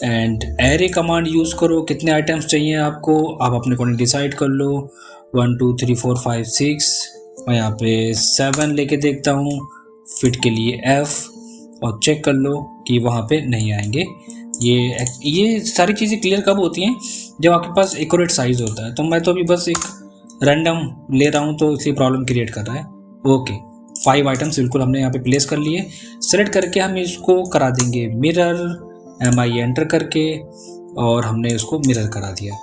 S1: एंड एरे कमांड यूज़ करो। कितने आइटम्स चाहिए आपको आप अपने अकॉर्डिंग डिसाइड कर लो, 1 2 3 4 5 6, मैं यहाँ पे 7 लेके देखता हूँ, फिट के लिए F और चेक कर लो कि वहाँ पे नहीं आएंगे। ये सारी चीज़ें क्लियर कब होती हैं, जब आपके पास एक्यूरेट साइज़ होता है। तो मैं तो अभी बस एक रैंडम ले रहा हूँ तो इसलिए प्रॉब्लम क्रिएट कर रहा है। ओके, 5 आइटम्स बिल्कुल हमने यहाँ पे प्लेस कर लिए। सेलेक्ट करके हम इसको करा देंगे मिरर, MI एंटर करके, और हमने इसको मिरर करा दिया।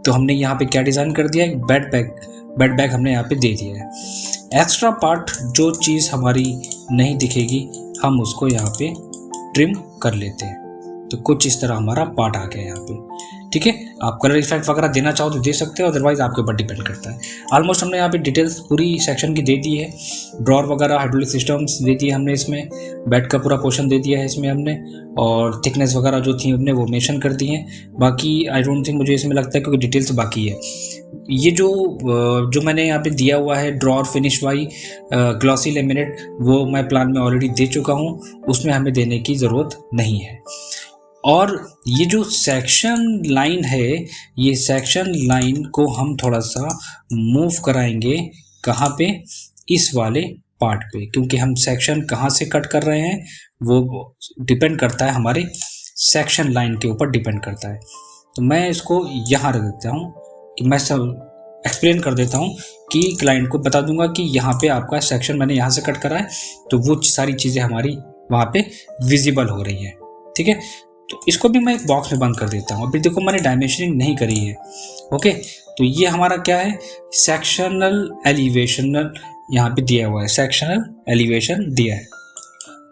S1: तो हमने यहाँ पे क्या डिज़ाइन कर दिया, एक बेड बैग हमने यहाँ पे दे दिया है। एक्स्ट्रा पार्ट जो चीज़ हमारी नहीं दिखेगी हम उसको यहाँ पे ट्रिम कर लेते हैं। तो कुछ इस तरह हमारा पार्ट आ गया यहाँ पे। ठीक है, आप कलर इफेक्ट वगैरह देना चाहो तो दे सकते हो, अदरवाइज आपके ऊपर डिपेंड करता है। ऑलमोस्ट हमने यहाँ पे डिटेल्स पूरी सेक्शन की दे दी है, ड्रॉर वगैरह हाइड्रोलिक सिस्टम्स दे दिए हमने इसमें, बेड का पूरा पोर्शन दे दिया है इसमें हमने, और थिकनेस वगैरह जो थी हमने वो मेंशन कर दी हैं। बाकी आई डोंट थिंक, मुझे इसमें लगता है क्योंकि डिटेल्स बाकी है। ये जो मैंने यहाँ पे दिया हुआ है drawer finish by glossy laminate, वो मैं प्लान में ऑलरेडी दे चुका हूँ, उसमें हमें देने की ज़रूरत नहीं है। और ये जो सेक्शन लाइन है, ये सेक्शन लाइन को हम थोड़ा सा मूव कराएंगे कहाँ पे, इस वाले पार्ट पे, क्योंकि हम सेक्शन कहाँ से कट कर रहे हैं वो डिपेंड करता है, हमारे सेक्शन लाइन के ऊपर डिपेंड करता है। तो मैं इसको यहाँ रख देता हूँ कि मैं सब एक्सप्लेन कर देता हूँ कि क्लाइंट को बता दूंगा कि यहाँ पे आपका सेक्शन मैंने यहाँ से कट करा है, तो वो सारी चीज़ें हमारी वहाँ पे विजिबल हो रही है। ठीक है, तो इसको भी मैं एक बॉक्स में बंद कर देता हूँ। अभी देखो मैंने डायमेंशनिंग नहीं करी है। ओके, तो ये हमारा क्या है, सेक्शनल एलिवेशन यहाँ पे दिया हुआ है, सेक्शनल एलिवेशन दिया है।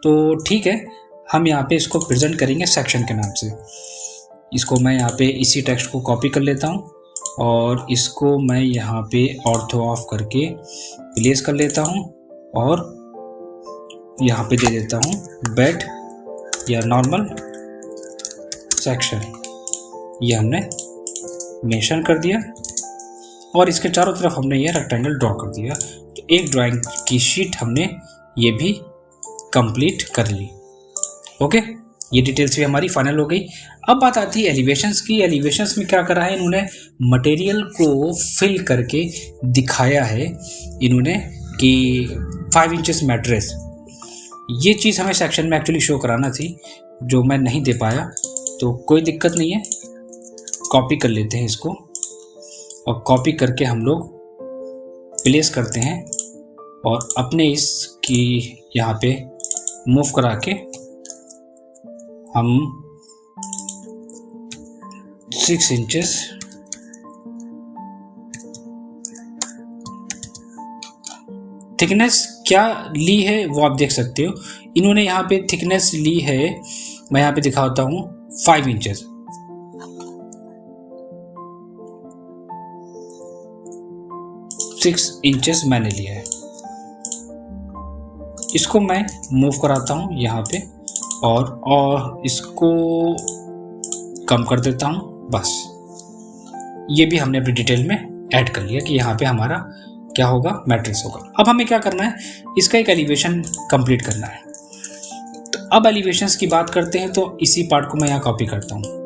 S1: तो ठीक है, हम यहाँ पे इसको प्रेजेंट करेंगे सेक्शन के नाम से। इसको मैं यहाँ पे इसी टेक्स्ट को कॉपी कर लेता हूँ और इसको मैं यहाँ पे ऑर्थो ऑफ करके प्लेस कर लेता हूँ और यहाँ पे दे देता हूँ बेड या नॉर्मल सेक्शन। ये हमने मेंशन कर दिया और इसके चारों तरफ हमने ये रेक्टेंगल ड्रॉ कर दिया। तो एक ड्राइंग की शीट हमने ये भी कंप्लीट कर ली। ओके, ये डिटेल्स भी हमारी फाइनल हो गई। अब बात आती है एलिवेशंस की। एलिवेशंस में क्या करा है इन्होंने, मटेरियल को फिल करके दिखाया है इन्होंने कि 5 इंचेस मैट्रेस। ये चीज़ हमें सेक्शन में एक्चुअली शो कराना थी, जो मैं नहीं दे पाया, तो कोई दिक्कत नहीं है, कॉपी कर लेते हैं इसको और कॉपी करके हम लोग प्लेस करते हैं और अपने इसकी यहाँ पे मूव करा के हम 6 इंचेस थिकनेस क्या ली है वो आप देख सकते हो। इन्होंने यहाँ पे थिकनेस ली है, मैं यहाँ पे दिखाता हूँ, 5 इंचेस। 6 इंचेस मैंने लिया है। इसको मैं मूव कराता हूँ यहाँ पे और इसको कम कर देता हूँ। बस ये भी हमने अपनी डिटेल में ऐड कर लिया कि यहाँ पे हमारा क्या होगा, मैट्रिक्स होगा। अब हमें क्या करना है, इसका एक एलिवेशन कंप्लीट करना है। तो अब एलिवेशंस की बात करते हैं, तो इसी पार्ट को मैं यहाँ कॉपी करता हूँ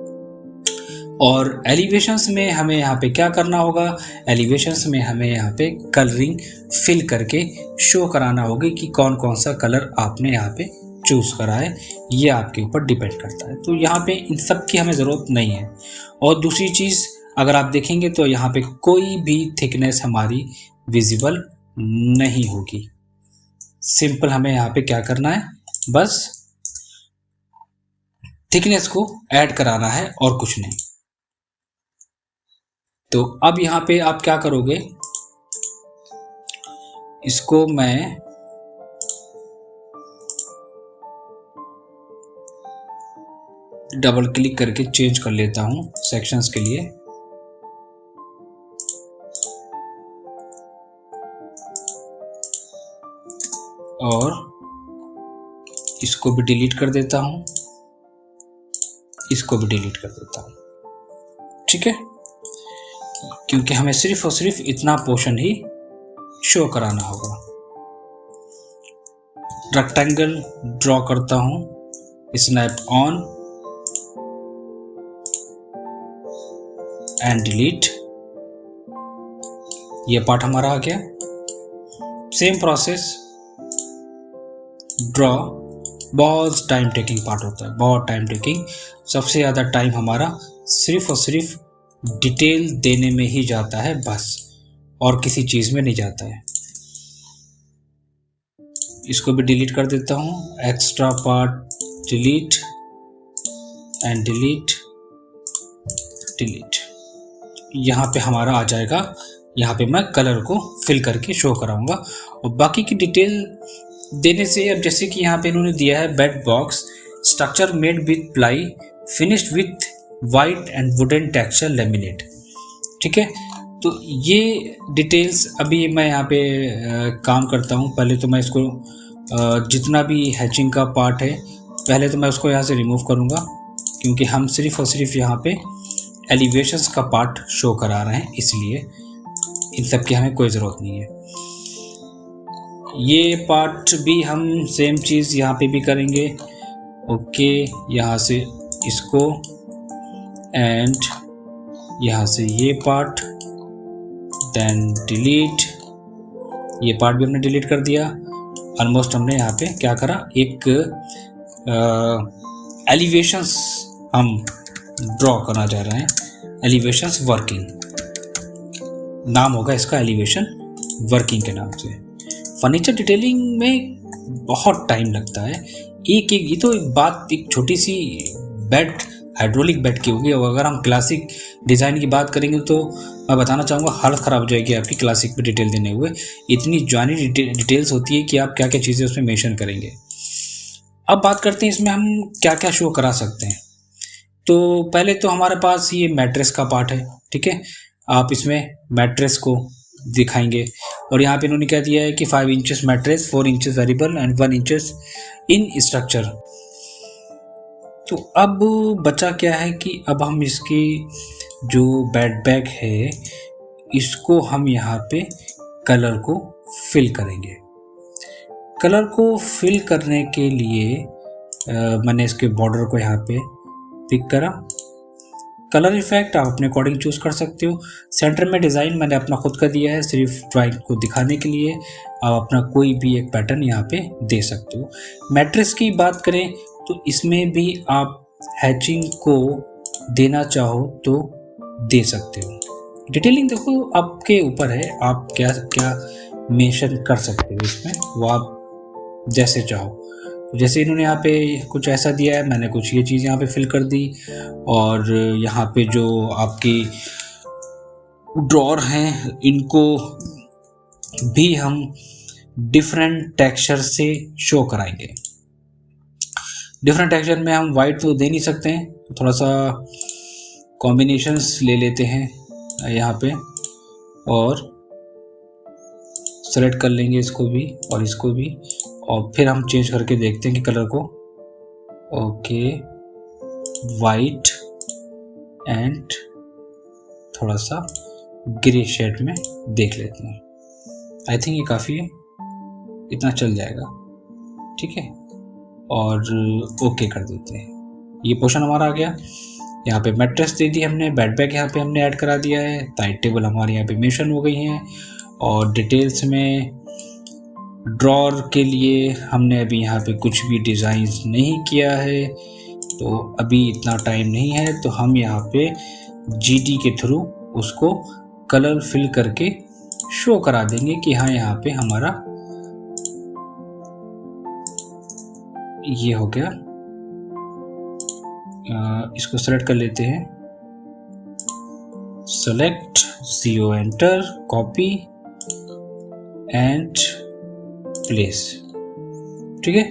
S1: और एलिवेशंस में हमें यहाँ पे क्या करना होगा, एलिवेशंस में हमें यहाँ पे कलरिंग फिल करके शो कराना होगा कि कौन कौन सा कलर आपने यहाँ पे चूज़ करा है, ये आपके ऊपर डिपेंड करता है। तो यहाँ पे इन सब की हमें ज़रूरत नहीं है। और दूसरी चीज़ अगर आप देखेंगे तो यहाँ पे कोई भी थिकनेस हमारी विजिबल नहीं होगी। सिंपल हमें यहाँ पे क्या करना है, बस थिकनेस को ऐड कराना है और कुछ नहीं। तो अब यहाँ पे आप क्या करोगे, इसको मैं डबल क्लिक करके चेंज कर लेता हूं सेक्शंस के लिए। और इसको भी डिलीट कर देता हूं, इसको भी डिलीट कर देता हूं। ठीक है, क्योंकि हमें सिर्फ और सिर्फ इतना पोर्शन ही शो कराना होगा। रेक्टेंगल ड्रॉ करता हूं, स्नैप ऑन एंड डिलीट। ये पार्ट हमारा आ गया। सेम प्रोसेस, ड्रॉ बहुत टाइम टेकिंग पार्ट होता है, बहुत टाइम टेकिंग। सबसे ज़्यादा टाइम हमारा सिर्फ और सिर्फ डिटेल देने में ही जाता है बस, और किसी चीज़ में नहीं जाता है। इसको भी डिलीट कर देता हूँ, extra part delete and delete delete. यहाँ पे हमारा आ जाएगा, यहाँ पे मैं कलर को फिल करके शो कराऊंगा। और बाकी की डिटेल देने से, अब जैसे कि यहाँ पे इन्होंने दिया है bed box structure made with ply finished with white and wooden texture laminate. ठीक है, तो ये डिटेल्स अभी मैं यहाँ पे काम करता हूँ। पहले तो मैं इसको जितना भी हैचिंग का पार्ट है, पहले तो मैं उसको यहाँ से रिमूव करूँगा, क्योंकि हम सिर्फ और सिर्फ यहाँ पे एलिवेशंस का पार्ट शो करा रहे हैं, इसलिए इन सब की हमें कोई ज़रूरत नहीं है। ये पार्ट भी हम सेम चीज़ यहाँ पे भी करेंगे। ओके, यहाँ से इसको एंड यहाँ से ये पार्ट, देन डिलीट। ये पार्ट भी हमने डिलीट कर दिया। ऑलमोस्ट हमने यहाँ पे क्या करा, एक एलिवेशंस हम ड्रॉ करना चाह रहे हैं। एलिवेशंस वर्किंग नाम होगा इसका, एलिवेशन वर्किंग के नाम से। फर्नीचर डिटेलिंग में बहुत टाइम लगता है। एक ये तो एक बात, एक छोटी सी बेड, हाइड्रोलिक बेड की होगी। और अगर हम क्लासिक डिज़ाइन की बात करेंगे तो मैं बताना चाहूँगा हालत ख़राब हो जाएगी आपकी क्लासिक पे डिटेल देने हुए। इतनी जानी डिटेल्स होती है कि आप क्या क्या चीज़ें उसमें मेंशन करेंगे। अब बात करते हैं इसमें हम क्या क्या शो करा सकते हैं। तो पहले तो हमारे पास ये मैट्रेस का पार्ट है। ठीक है, आप इसमें मैट्रेस को दिखाएंगे। और यहाँ पे इन्होंने क्या दिया है कि 5 inches mattress, 4 inches variable and 1 inches in structure. तो अब बचा क्या है कि अब हम इसकी जो बेड बैग है, इसको हम यहाँ पे कलर को फिल करेंगे। कलर को फिल करने के लिए मैंने इसके बॉर्डर को यहाँ पे पिक करा। कलर इफेक्ट आप अपने अकॉर्डिंग चूज़ कर सकते हो। सेंटर में डिज़ाइन मैंने अपना खुद का दिया है, सिर्फ ड्राइंग को दिखाने के लिए। आप अपना कोई भी एक पैटर्न यहाँ पे दे सकते हो। मैट्रेस की बात करें तो इसमें भी आप हैचिंग को देना चाहो तो दे सकते हो। डिटेलिंग देखो आपके ऊपर है, आप क्या क्या मेंशन कर सकते हो इसमें, वो आप जैसे चाहो। जैसे इन्होंने यहाँ पे कुछ ऐसा दिया है, मैंने कुछ ये चीज़ यहाँ पे फिल कर दी। और यहाँ पे जो आपकी ड्रॉर हैं, इनको भी हम डिफरेंट टेक्सचर से शो कराएंगे। डिफरेंट टेक्सचर में हम वाइट तो दे नहीं सकते हैं, तो थोड़ा सा कॉम्बिनेशंस ले लेते हैं यहाँ पे और सेलेक्ट कर लेंगे इसको भी और इसको भी। और फिर हम चेंज करके देखते हैं कि कलर को। ओके, वाइट एंड थोड़ा सा ग्रे शेड में देख लेते हैं। आई थिंक ये काफ़ी है, इतना चल जाएगा। ठीक है, और ओके कर देते हैं। ये पोर्शन हमारा आ गया। यहाँ पे मैट्रेस दे दी हमने, बेड बैग यहाँ पे हमने ऐड करा दिया है, साइड टेबल हमारे यहाँ पे मेंशन हो गई हैं। और डिटेल्स में ड्रॉर के लिए हमने अभी यहाँ पे कुछ भी डिज़ाइन नहीं किया है, तो अभी इतना टाइम नहीं है। तो हम यहाँ पे GD के थ्रू उसको कलर फिल करके शो करा देंगे कि हाँ यहाँ पे हमारा ये हो गया इसको सेलेक्ट कर लेते हैं, select, CO enter, copy and place. ठीक है,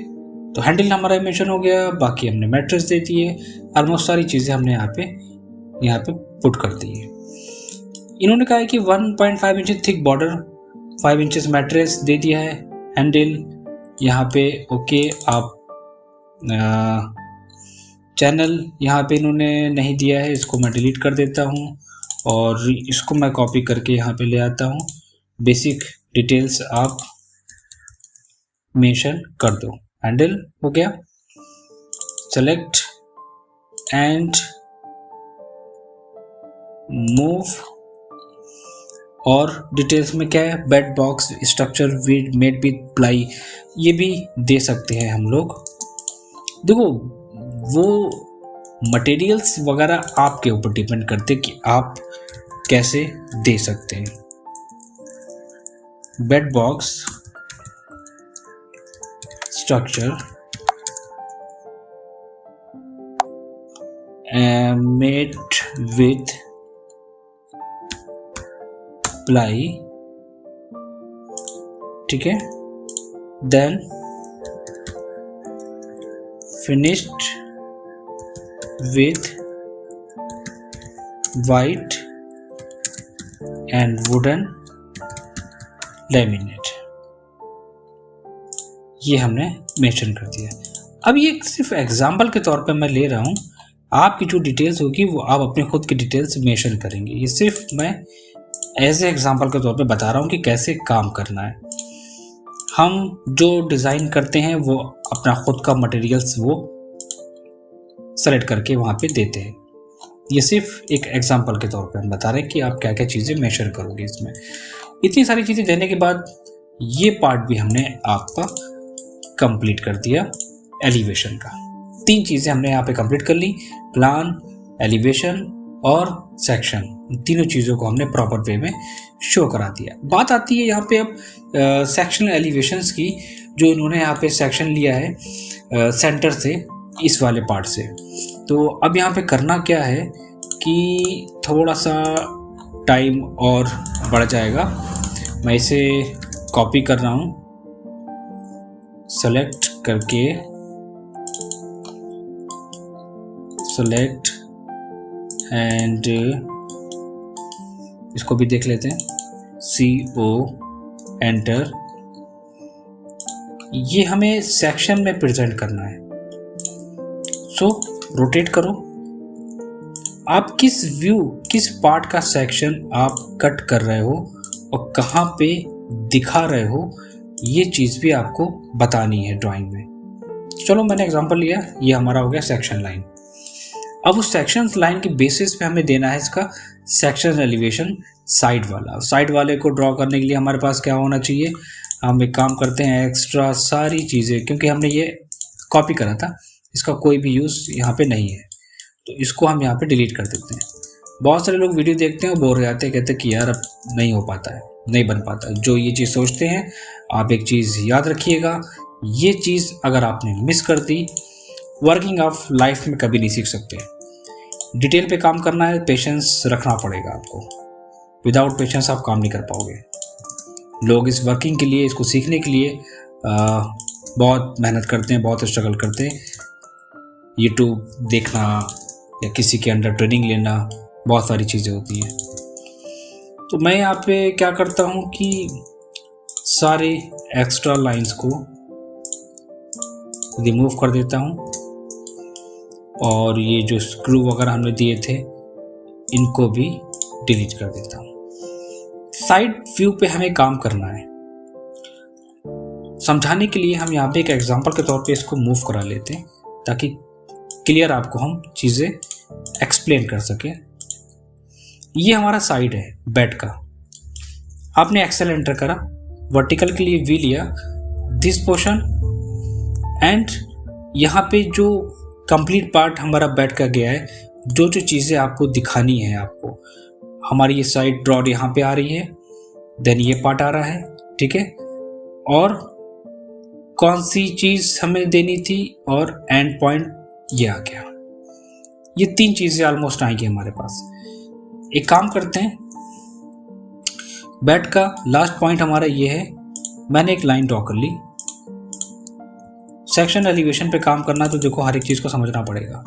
S1: तो हैंडल हमारा मेंशन हो गया, बाकी हमने मैट्रिक्स दे दी है, ऑलमोस्ट सारी चीज़ें हमने यहाँ पे पुट कर दी है। इन्होंने कहा है कि 1.5 inch thick border, 5 inches matrix दे दिया है, हैंडल यहाँ पे ओके। आप चैनल यहाँ पे इन्होंने नहीं दिया है, इसको मैं डिलीट कर देता हूँ और इसको मैं कॉपी करके यहाँ पे ले आता हूँ। बेसिक डिटेल्स आप मेंशन कर दो, हैंडल हो गया, सेलेक्ट एंड मूव। और डिटेल्स में क्या है, bed box structure with made with ply, ये भी दे सकते हैं हम लोग। देखो वो मटेरियल्स वगैरह आपके ऊपर डिपेंड करते कि आप कैसे दे सकते हैं। Bed box structure made with ply, ठीक है, then finished with white and wooden laminate, ये हमने मेंशन कर दिया। अब ये सिर्फ एग्जांपल के तौर पे मैं ले रहा हूँ, आपकी जो डिटेल्स होगी वो आप अपने खुद की डिटेल्स मेंशन करेंगे। ये सिर्फ मैं एज ए एग्जांपल के तौर पे बता रहा हूँ कि कैसे काम करना है। हम जो डिज़ाइन करते हैं वो अपना खुद का मटेरियल्स वो सेलेक्ट करके वहाँ पे देते हैं। ये सिर्फ एक एग्जांपल के तौर पे हम बता रहे हैं कि आप क्या क्या चीज़ें मेजर करोगे इसमें। इतनी सारी चीज़ें देने के बाद ये पार्ट भी हमने आपका कंप्लीट कर दिया एलिवेशन का। 3 चीज़ें हमने यहाँ पे कंप्लीट कर ली, प्लान, एलिवेशन और सेक्शन। तीनों चीज़ों को हमने प्रॉपर वे में शो करा दिया। बात आती है यहाँ पे अब सेक्शनल एलिवेशंस की, जो इन्होंने यहाँ पे सेक्शन लिया है सेंटर से, इस वाले पार्ट से। तो अब यहाँ पे करना क्या है कि थोड़ा सा टाइम और बढ़ जाएगा। मैं इसे कॉपी कर रहा हूँ, सेलेक्ट करके, सेलेक्ट एंड इसको भी देख लेते हैं, CO एंटर। ये हमें सेक्शन में प्रेजेंट करना है। सो रोटेट करो, आप किस पार्ट का सेक्शन आप कट कर रहे हो और कहाँ पे दिखा रहे हो, ये चीज़ भी आपको बतानी है ड्राइंग में। चलो मैंने एग्जांपल लिया, ये हमारा हो गया सेक्शन लाइन। अब उस सेक्शन लाइन के बेसिस पे हमें देना है इसका सेक्शन एलिवेशन साइड वाला। साइड वाले को ड्रॉ करने के लिए हमारे पास क्या होना चाहिए, हम एक काम करते हैं, एक्स्ट्रा सारी चीज़ें, क्योंकि हमने ये कॉपी करा था, इसका कोई भी यूज़ यहाँ पे नहीं है, तो इसको हम यहाँ पे डिलीट कर देते हैं। बहुत सारे लोग वीडियो देखते हैं, बोर हो जाते हैं, कहते हैं कि यार अब नहीं हो पाता है, नहीं बन पाता। जो ये चीज़ सोचते हैं, आप एक चीज़ याद रखिएगा, ये चीज़ अगर आपने मिस कर दी, वर्किंग ऑफ लाइफ में कभी नहीं सीख सकते। डिटेल पे काम करना है, पेशेंस रखना पड़ेगा आपको। विदाउट पेशेंस आप काम नहीं कर पाओगे। लोग इस वर्किंग के लिए, इसको सीखने के लिए बहुत मेहनत करते हैं, बहुत स्ट्रगल करते हैं। यूट्यूब देखना या किसी के अंडर ट्रेनिंग लेना, बहुत सारी चीज़ें होती हैं। तो मैं यहाँ पे क्या करता हूँ कि सारे एक्स्ट्रा लाइंस को रिमूव कर देता हूँ और ये जो स्क्रू वगैरह हमने दिए थे इनको भी डिलीट कर देता हूँ। साइड व्यू पे हमें काम करना है। समझाने के लिए हम यहाँ पे एक एग्जांपल के तौर पे इसको मूव करा लेते हैं ताकि क्लियर आपको हम चीज़ें एक्सप्लेन कर सकें। ये हमारा साइड है बेड का। आपने एक्सेल एंटर करा, वर्टिकल के लिए वी लिया, दिस पोर्शन, एंड यहाँ पे जो कंप्लीट पार्ट हमारा बेड का गया है, जो जो चीज़ें आपको दिखानी है, आपको हमारी ये साइड ड्रॉड यहाँ पे आ रही है, देन ये पार्ट आ रहा है, ठीक है, और कौन सी चीज़ हमें देनी थी, और एंड पॉइंट ये आ गया। ये 3 चीज़ें ऑलमोस्ट आएंगी हमारे पास। एक काम करते हैं, बेड का लास्ट पॉइंट हमारा ये है, मैंने एक लाइन ड्रॉ कर ली। सेक्शन एलिवेशन पे काम करना तो देखो हर एक चीज़ को समझना पड़ेगा।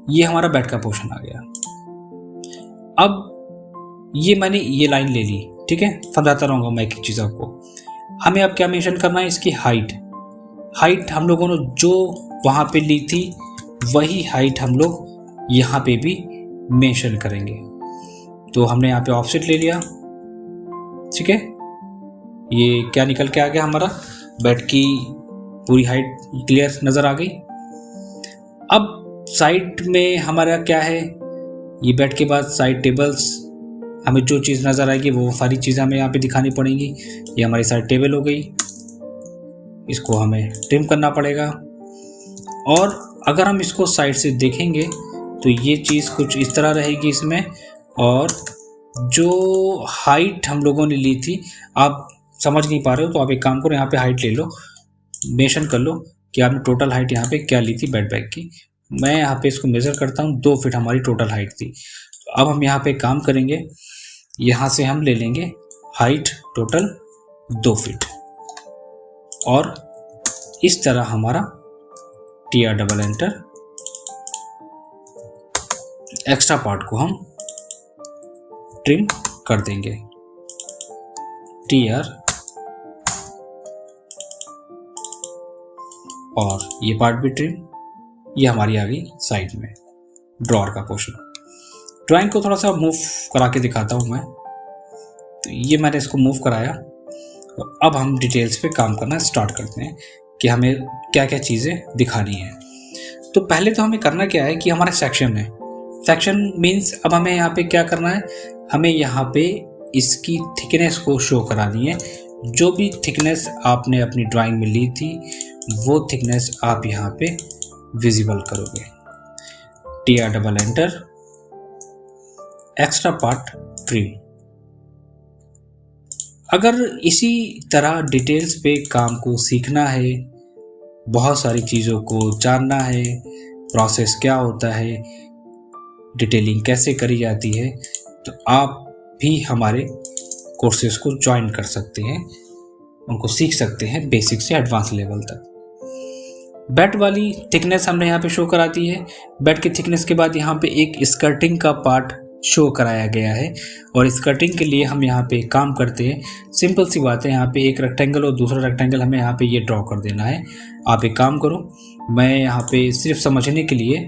S1: ये हमारा बेड का पोर्शन आ गया। अब ये मैंने ये लाइन ले ली, ठीक है, समझाता रहूँगा मैं एक एक चीज़ आपको। हमें अब क्या मेंशन करना है, इसकी हाइट हम लोगों ने जो वहाँ पे ली थी वही हाइट हम लोग यहाँ पे भी मेंशन करेंगे। तो हमने यहाँ पे ऑफसेट ले लिया, ठीक है। ये क्या निकल के आ गया, हमारा बेड की पूरी हाइट क्लियर नज़र आ गई। अब साइड में हमारा क्या है, ये बेड के बाद साइड टेबल्स, हमें जो चीज़ नज़र आएगी वो सारी चीज़ें हमें यहाँ पे दिखानी पड़ेंगी। ये हमारी साइड टेबल हो गई, इसको हमें ट्रिम करना पड़ेगा। और अगर हम इसको साइड से देखेंगे तो ये चीज़ कुछ इस तरह रहेगी इसमें। और जो हाइट हम लोगों ने ली थी, आप समझ नहीं पा रहे हो तो आप एक काम करो, यहाँ पे हाइट ले लो, मेंशन कर लो कि आपने टोटल हाइट यहाँ पे क्या ली थी बेड बैग की। मैं यहाँ पे इसको मेज़र करता हूँ, 2 फीट हमारी टोटल हाइट थी। तो अब हम यहाँ पे काम करेंगे, यहाँ से हम ले लेंगे हाइट टोटल 2 फीट और इस तरह हमारा TR double enter, extra part को हम ट्रिम कर देंगे। TR और ये पार्ट भी ट्रिम, ये हमारी आ गई साइड में ड्रॉअर का पोर्शन। ड्राइंग को थोड़ा सा मूव करा के दिखाता हूँ मैं। तो ये मैंने इसको मूव कराया। तो अब हम डिटेल्स पे काम करना स्टार्ट करते हैं कि हमें क्या क्या चीज़ें दिखानी है। तो पहले तो हमें करना क्या है कि हमारा सेक्शन है, सेक्शन मीन्स अब हमें यहाँ पे क्या करना है, हमें यहाँ पे इसकी थिकनेस को शो करानी है। जो भी थिकनेस आपने अपनी ड्राइंग में ली थी वो थिकनेस आप यहाँ पे विजिबल करोगे। TR double enter, extra part trim. अगर इसी तरह डिटेल्स पे काम को सीखना है, बहुत सारी चीज़ों को जानना है, प्रोसेस क्या होता है, डिटेलिंग कैसे करी जाती है, तो आप भी हमारे कोर्सेज को ज्वाइन कर सकते हैं, उनको सीख सकते हैं बेसिक से एडवांस लेवल तक। बेड वाली थिकनेस हमने यहाँ पे शो कराती है। बेड की थिकनेस के बाद यहाँ पे एक स्कर्टिंग का पार्ट शो कराया गया है और स्कर्टिंग के लिए हम यहाँ पे काम करते हैं। सिंपल सी बात है, यहाँ पे एक रेक्टेंगल और दूसरा रेक्टेंगल हमें यहाँ पे ये ड्रॉ कर देना है। आप एक काम करो, मैं यहाँ पे सिर्फ समझने के लिए,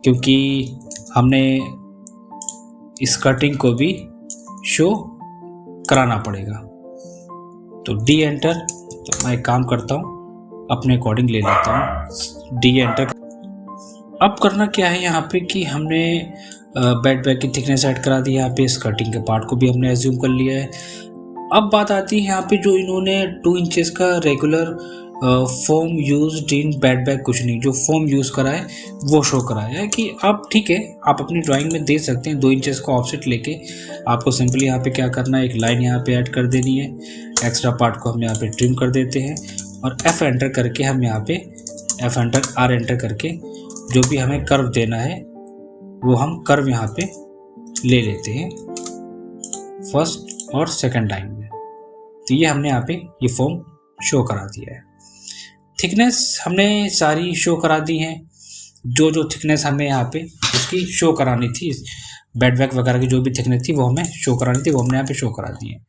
S1: क्योंकि हमने स्कर्टिंग को भी शो कराना पड़ेगा, तो D एंटर। तो मैं एक काम करता हूँ, अपने अकॉर्डिंग ले लेता हूँ D एंटर। अब करना क्या है यहाँ पे कि हमने बेड बैग की थिकनेस ऐड करा दी, यहाँ पे स्कर्टिंग के पार्ट को भी हमने एज्यूम कर लिया है। अब बात आती है यहाँ पे जो इन्होंने 2 इंचेस का regular foam used in bed bag, कुछ नहीं, जो फोम यूज़ करा है वो शो कराया है कि आप ठीक है, आप अपनी ड्राइंग में दे सकते हैं 2 इंचेस का ऑफसेट लेके। आपको सिंपली यहाँ पे क्या करना है, एक लाइन यहाँ पे ऐड कर देनी है, एक्स्ट्रा पार्ट को हम यहाँ पे ट्रिम कर देते हैं और F एंटर करके हम यहाँ पे F एंटर R एंटर करके जो भी हमें कर्व देना है वो हम कर्व यहाँ पे ले लेते हैं फर्स्ट और सेकंड लाइन में। तो ये हमने यहाँ पे ये फॉर्म शो करा दिया है। थिकनेस हमने सारी शो करा दी हैं, जो थिकनेस हमें यहाँ पे उसकी शो करानी थी, बेड बैग वगैरह की जो भी थिकनेस थी वो हमें शो करानी थी, वो हमने यहाँ पे शो करा दी है।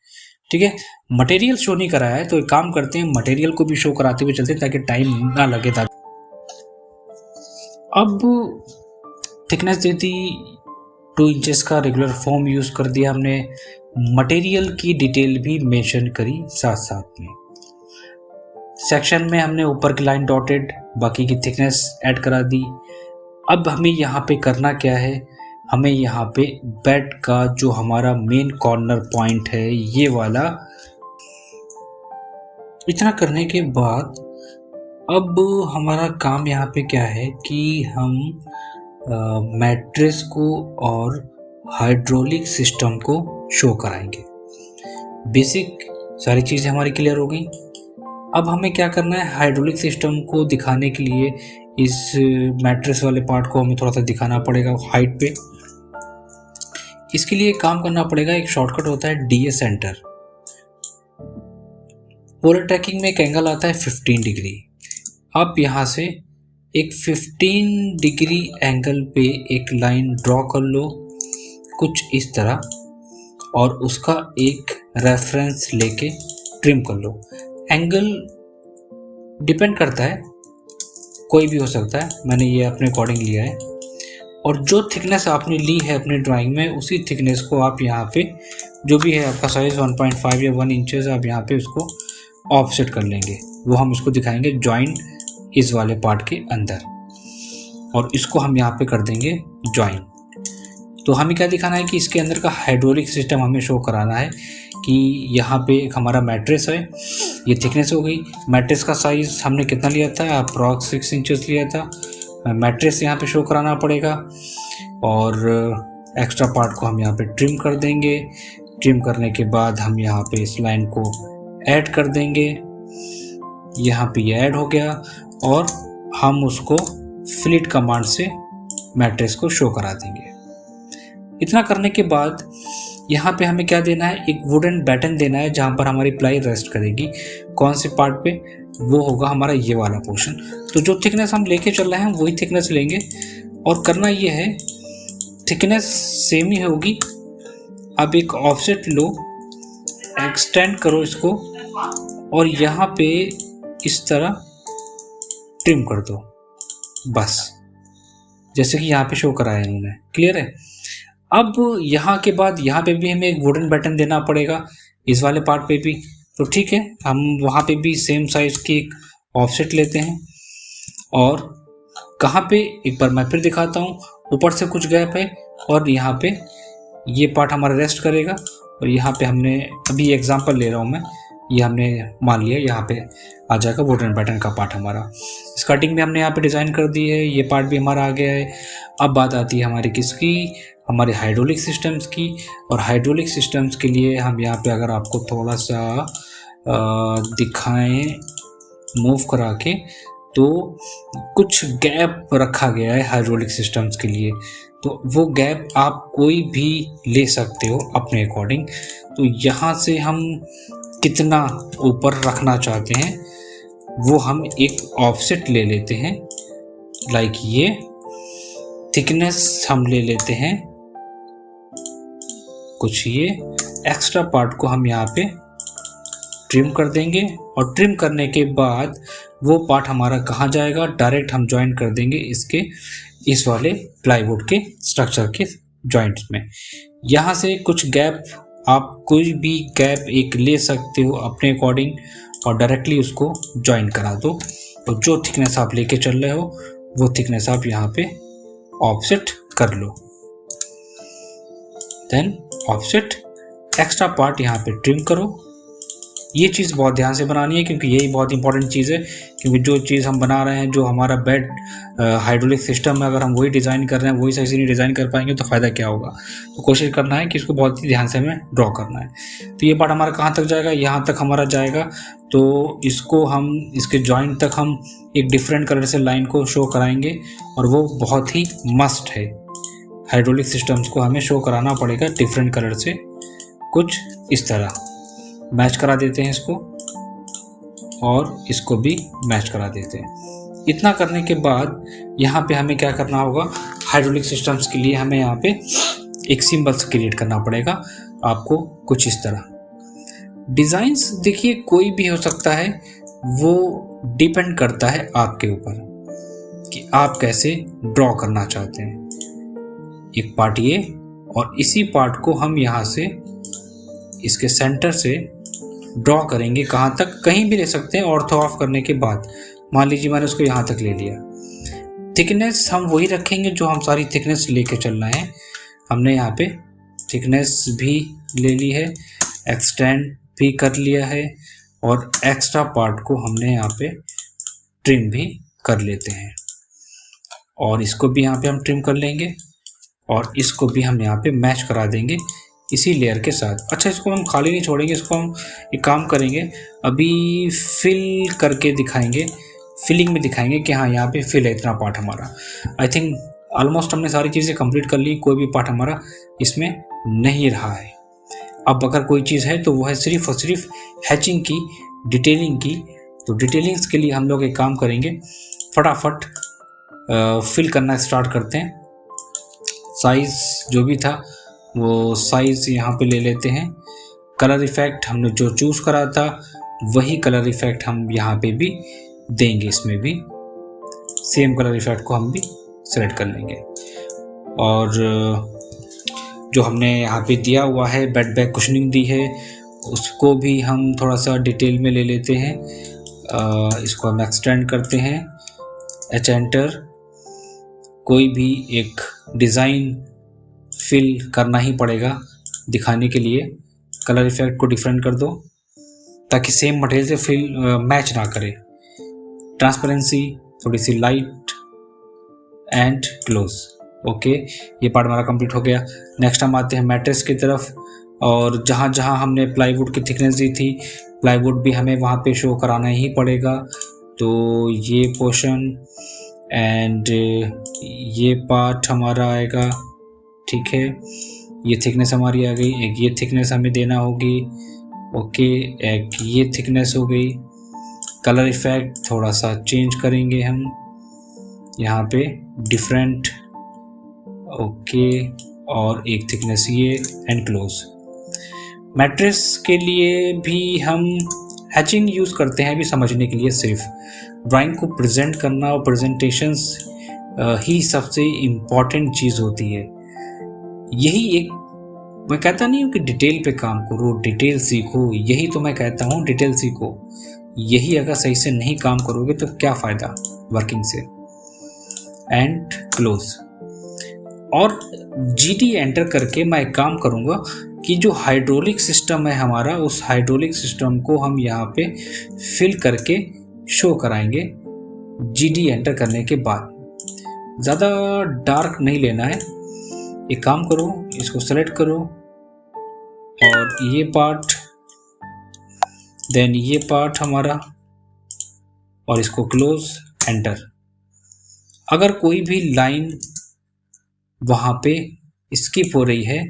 S1: ठीक है, मटेरियल शो नहीं कराया है तो एक काम करते हैं, मटेरियल को भी शो कराते हुए चलते हैं ताकि टाइम ना लगे। अब थिकनेस दे दी, 2 इंचेस का रेगुलर फॉर्म यूज़ कर दिया हमने, मटेरियल की डिटेल भी मेंशन करी साथ साथ में। सेक्शन में हमने ऊपर की लाइन डॉटेड, बाकी की थिकनेस ऐड करा दी। अब हमें यहाँ पे करना क्या है, हमें यहाँ पे बेड का जो हमारा मेन कॉर्नर पॉइंट है ये वाला, इतना करने के बाद अब हमारा काम यहाँ पे क्या है कि हम मैट्रेस को और हाइड्रोलिक सिस्टम को शो कराएंगे। बेसिक सारी चीज़ें हमारी क्लियर हो गई। अब हमें क्या करना है, हाइड्रोलिक सिस्टम को दिखाने के लिए इस मैट्रेस वाले पार्ट को हमें थोड़ा सा दिखाना पड़ेगा हाइट पे। इसके लिए एक काम करना पड़ेगा, एक शॉर्टकट होता है DA सेंटर। पोलर ट्रैकिंग में एक एंगल आता है 15 डिग्री। आप यहाँ से एक 15 डिग्री एंगल पे एक लाइन ड्रॉ कर लो कुछ इस तरह, और उसका एक रेफरेंस लेके ट्रिम कर लो। एंगल डिपेंड करता है, कोई भी हो सकता है, मैंने ये अपने अकॉर्डिंग लिया है। और जो थिकनेस आपने ली है अपनी ड्राइंग में, उसी थिकनेस को आप यहाँ पे जो भी है आपका साइज़ 1.5 या 1 इंचेस, आप यहाँ पे उसको ऑफसेट कर लेंगे। वो हम इसको दिखाएंगे जॉइंट इस वाले पार्ट के अंदर, और इसको हम यहाँ पे कर देंगे जॉइन। तो हमें क्या दिखाना है कि इसके अंदर का हाइड्रोलिक सिस्टम हमें शो कराना है कि यहाँ पे एक हमारा मैट्रेस है, ये थिकनेस हो गई। मैट्रेस का साइज़ हमने कितना लिया था, अप्रॉक्स 6 इंचेस लिया था। मैट्रेस यहाँ पे शो कराना पड़ेगा, और एक्स्ट्रा पार्ट को हम यहाँ पे ट्रिम कर देंगे। ट्रिम करने के बाद हम यहाँ पे इस लाइन को ऐड कर देंगे। यहाँ पे ये ऐड हो गया, और हम उसको फ्लिट कमांड से मैट्रेस को शो करा देंगे। इतना करने के बाद यहाँ पे हमें क्या देना है, एक वुडन बैटन देना है जहाँ पर हमारी प्लाई रेस्ट करेगी। कौन से पार्ट पे, वो होगा हमारा ये वाला पोर्शन। तो जो थिकनेस हम लेके चल रहे हैं वही थिकनेस लेंगे, और करना ये है थिकनेस सेम ही होगी। अब एक ऑफसेट लो, एक्सटेंड करो इसको, और यहाँ पे इस तरह ट्रिम कर दो, बस जैसे कि यहाँ पे शो कराया है इन्होंने। क्लियर है? अब यहाँ के बाद यहाँ पे भी हमें एक वुडन बटन देना पड़ेगा, इस वाले पार्ट पे भी। तो ठीक है, हम वहाँ पे भी सेम साइज की एक ऑफसेट लेते हैं, और कहाँ पे, एक बार मैं फिर दिखाता हूँ। ऊपर से कुछ गैप है, और यहाँ पे ये पार्ट हमारा रेस्ट करेगा, और यहाँ पे हमने अभी एग्जांपल ले रहा हूँ मैं, ये हमने मान लिया यहाँ पे आ जाएगा वुडन पैटर्न का पार्ट हमारा। स्कर्टिंग भी हमने यहाँ पे डिज़ाइन कर दी है, ये पार्ट भी हमारा आ गया है। अब बात आती है हमारी किसकी, हमारे हाइड्रोलिक सिस्टम्स की। और हाइड्रोलिक सिस्टम्स के लिए हम यहाँ पे अगर आपको थोड़ा सा दिखाएं मूव करा के, तो कुछ गैप रखा गया है हाइड्रोलिक सिस्टम्स के लिए। तो वो गैप आप कोई भी ले सकते हो अपने अकॉर्डिंग। तो यहाँ से हम कितना ऊपर रखना चाहते हैं वो हम एक ऑफसेट ले लेते हैं, लाइक ये थिकनेस हम ले लेते हैं कुछ, ये एक्स्ट्रा पार्ट को हम यहाँ पे ट्रिम कर देंगे। और ट्रिम करने के बाद वो पार्ट हमारा कहाँ जाएगा, डायरेक्ट हम ज्वाइन कर देंगे इसके इस वाले प्लाईवुड के स्ट्रक्चर के जॉइंट्स में। यहाँ से कुछ गैप, आप कोई भी गैप एक ले सकते हो अपने अकॉर्डिंग, और डायरेक्टली उसको ज्वाइन करा दो। तो जो थिकनेस आप लेके चल रहे हो वो थिकनेस आप यहाँ पे ऑफसेट कर लो। देन ऑफसेट, एक्स्ट्रा पार्ट यहाँ पे ट्रिम करो। ये चीज़ बहुत ध्यान से बनानी है, क्योंकि यही बहुत इंपॉर्टेंट चीज़ है। क्योंकि जो चीज़ हम बना रहे हैं, जो हमारा बेड हाइड्रोलिक सिस्टम है, अगर हम वही डिज़ाइन कर रहे हैं, वही सही से नहीं डिज़ाइन कर पाएंगे तो फ़ायदा क्या होगा। तो कोशिश करना है कि इसको बहुत ही ध्यान से हमें ड्रॉ करना है। तो ये पार्ट हमारा कहाँ तक जाएगा, यहाँ तक हमारा जाएगा। तो इसको हम इसके जॉइंट तक हम एक डिफरेंट कलर से लाइन को शो कराएंगे, और वो बहुत ही मस्ट है। हाइड्रोलिक सिस्टम्स को हमें शो कराना पड़ेगा डिफरेंट कलर से, कुछ इस तरह मैच करा देते हैं इसको, और इसको भी मैच करा देते हैं। इतना करने के बाद यहाँ पे हमें क्या करना होगा, हाइड्रोलिक सिस्टम्स के लिए हमें यहाँ पे एक सिंबल्स क्रिएट करना पड़ेगा आपको कुछ इस तरह। डिज़ाइंस देखिए कोई भी हो सकता है, वो डिपेंड करता है आपके ऊपर कि आप कैसे ड्रॉ करना चाहते हैं। एक पार्ट ये, और इसी पार्ट को हम यहाँ से इसके सेंटर से ड्रॉ करेंगे। कहाँ तक, कहीं भी ले सकते हैं ऑर्थो ऑफ करने के बाद। मान लीजिए मैंने उसको यहाँ तक ले लिया। थिकनेस हम वही रखेंगे जो हम सारी थिकनेस लेके चलना है। हमने यहाँ पे थिकनेस भी ले ली है, एक्सटेंड भी कर लिया है, और एक्स्ट्रा पार्ट को हमने यहाँ पे ट्रिम भी कर लेते हैं। और इसको भी यहाँ पे हम ट्रिम कर लेंगे, और इसको भी हम यहाँ पे मैच करा देंगे इसी लेयर के साथ। अच्छा, इसको हम खाली नहीं छोड़ेंगे, इसको हम एक काम करेंगे, अभी फिल करके दिखाएंगे। फिलिंग में दिखाएंगे कि हाँ यहाँ पे फिल है इतना पार्ट हमारा। आई थिंक ऑलमोस्ट हमने सारी चीज़ें कंप्लीट कर ली, कोई भी पार्ट हमारा इसमें नहीं रहा है। अब अगर कोई चीज़ है तो वो है सिर्फ और सिर्फ हैचिंग की, डिटेलिंग की। तो डिटेलिंग्स के लिए हम लोग एक काम करेंगे, फटाफट फिल करना स्टार्ट करते हैं। साइज़ जो भी था वो साइज़ यहाँ पे ले लेते हैं। कलर इफ़ेक्ट हमने जो चूज़ करा था वही कलर इफ़ेक्ट हम यहाँ पे भी देंगे, इसमें भी सेम कलर इफ़ेक्ट को हम भी सेलेक्ट कर लेंगे। और जो हमने यहाँ पे दिया हुआ है बेड बैक कुशनिंग दी है, उसको भी हम थोड़ा सा डिटेल में ले लेते हैं। इसको हम एक्सटेंड करते हैं, एच एंटर। कोई भी एक डिज़ाइन फिल करना ही पड़ेगा दिखाने के लिए। कलर इफ़ेक्ट को डिफरेंट कर दो ताकि सेम मटेरियल से फिल मैच ना करे। ट्रांसपेरेंसी थोड़ी सी लाइट एंड क्लोज। ओके, ये पार्ट हमारा कंप्लीट हो गया। नेक्स्ट हम आते हैं मैट्रेस की तरफ, और जहाँ जहाँ हमने प्लाईवुड की थिकनेस दी थी, प्लाईवुड भी हमें वहाँ पे शो कराना ही पड़ेगा। तो ये पोर्शन एंड ये पार्ट हमारा आएगा, ठीक है। ये थिकनेस हमारी आ गई, एक ये थिकनेस हमें देना होगी। ओके, एक ये थिकनेस हो गई। कलर इफ़ेक्ट थोड़ा सा चेंज करेंगे हम यहाँ पे, डिफरेंट। ओके, और एक थिकनेस ये एंड क्लोज। मैट्रेस के लिए भी हम हैचिंग यूज़ करते हैं, अभी समझने के लिए। सिर्फ ड्राइंग को प्रेजेंट करना और प्रेजेंटेशंस ही सबसे इम्पॉर्टेंट चीज़ होती है। यही एक, मैं कहता नहीं हूँ कि डिटेल पे काम करो, डिटेल सीखो, यही तो मैं कहता हूँ, डिटेल सीखो। यही अगर सही से नहीं काम करोगे तो क्या फ़ायदा वर्किंग से। And close. और GT एंटर करके मैं एक काम करूँगा कि जो हाइड्रोलिक सिस्टम है हमारा, उस हाइड्रोलिक सिस्टम को हम यहाँ पे फिल करके शो कराएंगे GD एंटर करने के बाद। ज़्यादा डार्क नहीं लेना है। एक काम करो, इसको सेलेक्ट करो और ये पार्ट, देन ये पार्ट हमारा, और इसको क्लोज, एंटर। अगर कोई भी लाइन वहाँ पे स्किप हो रही है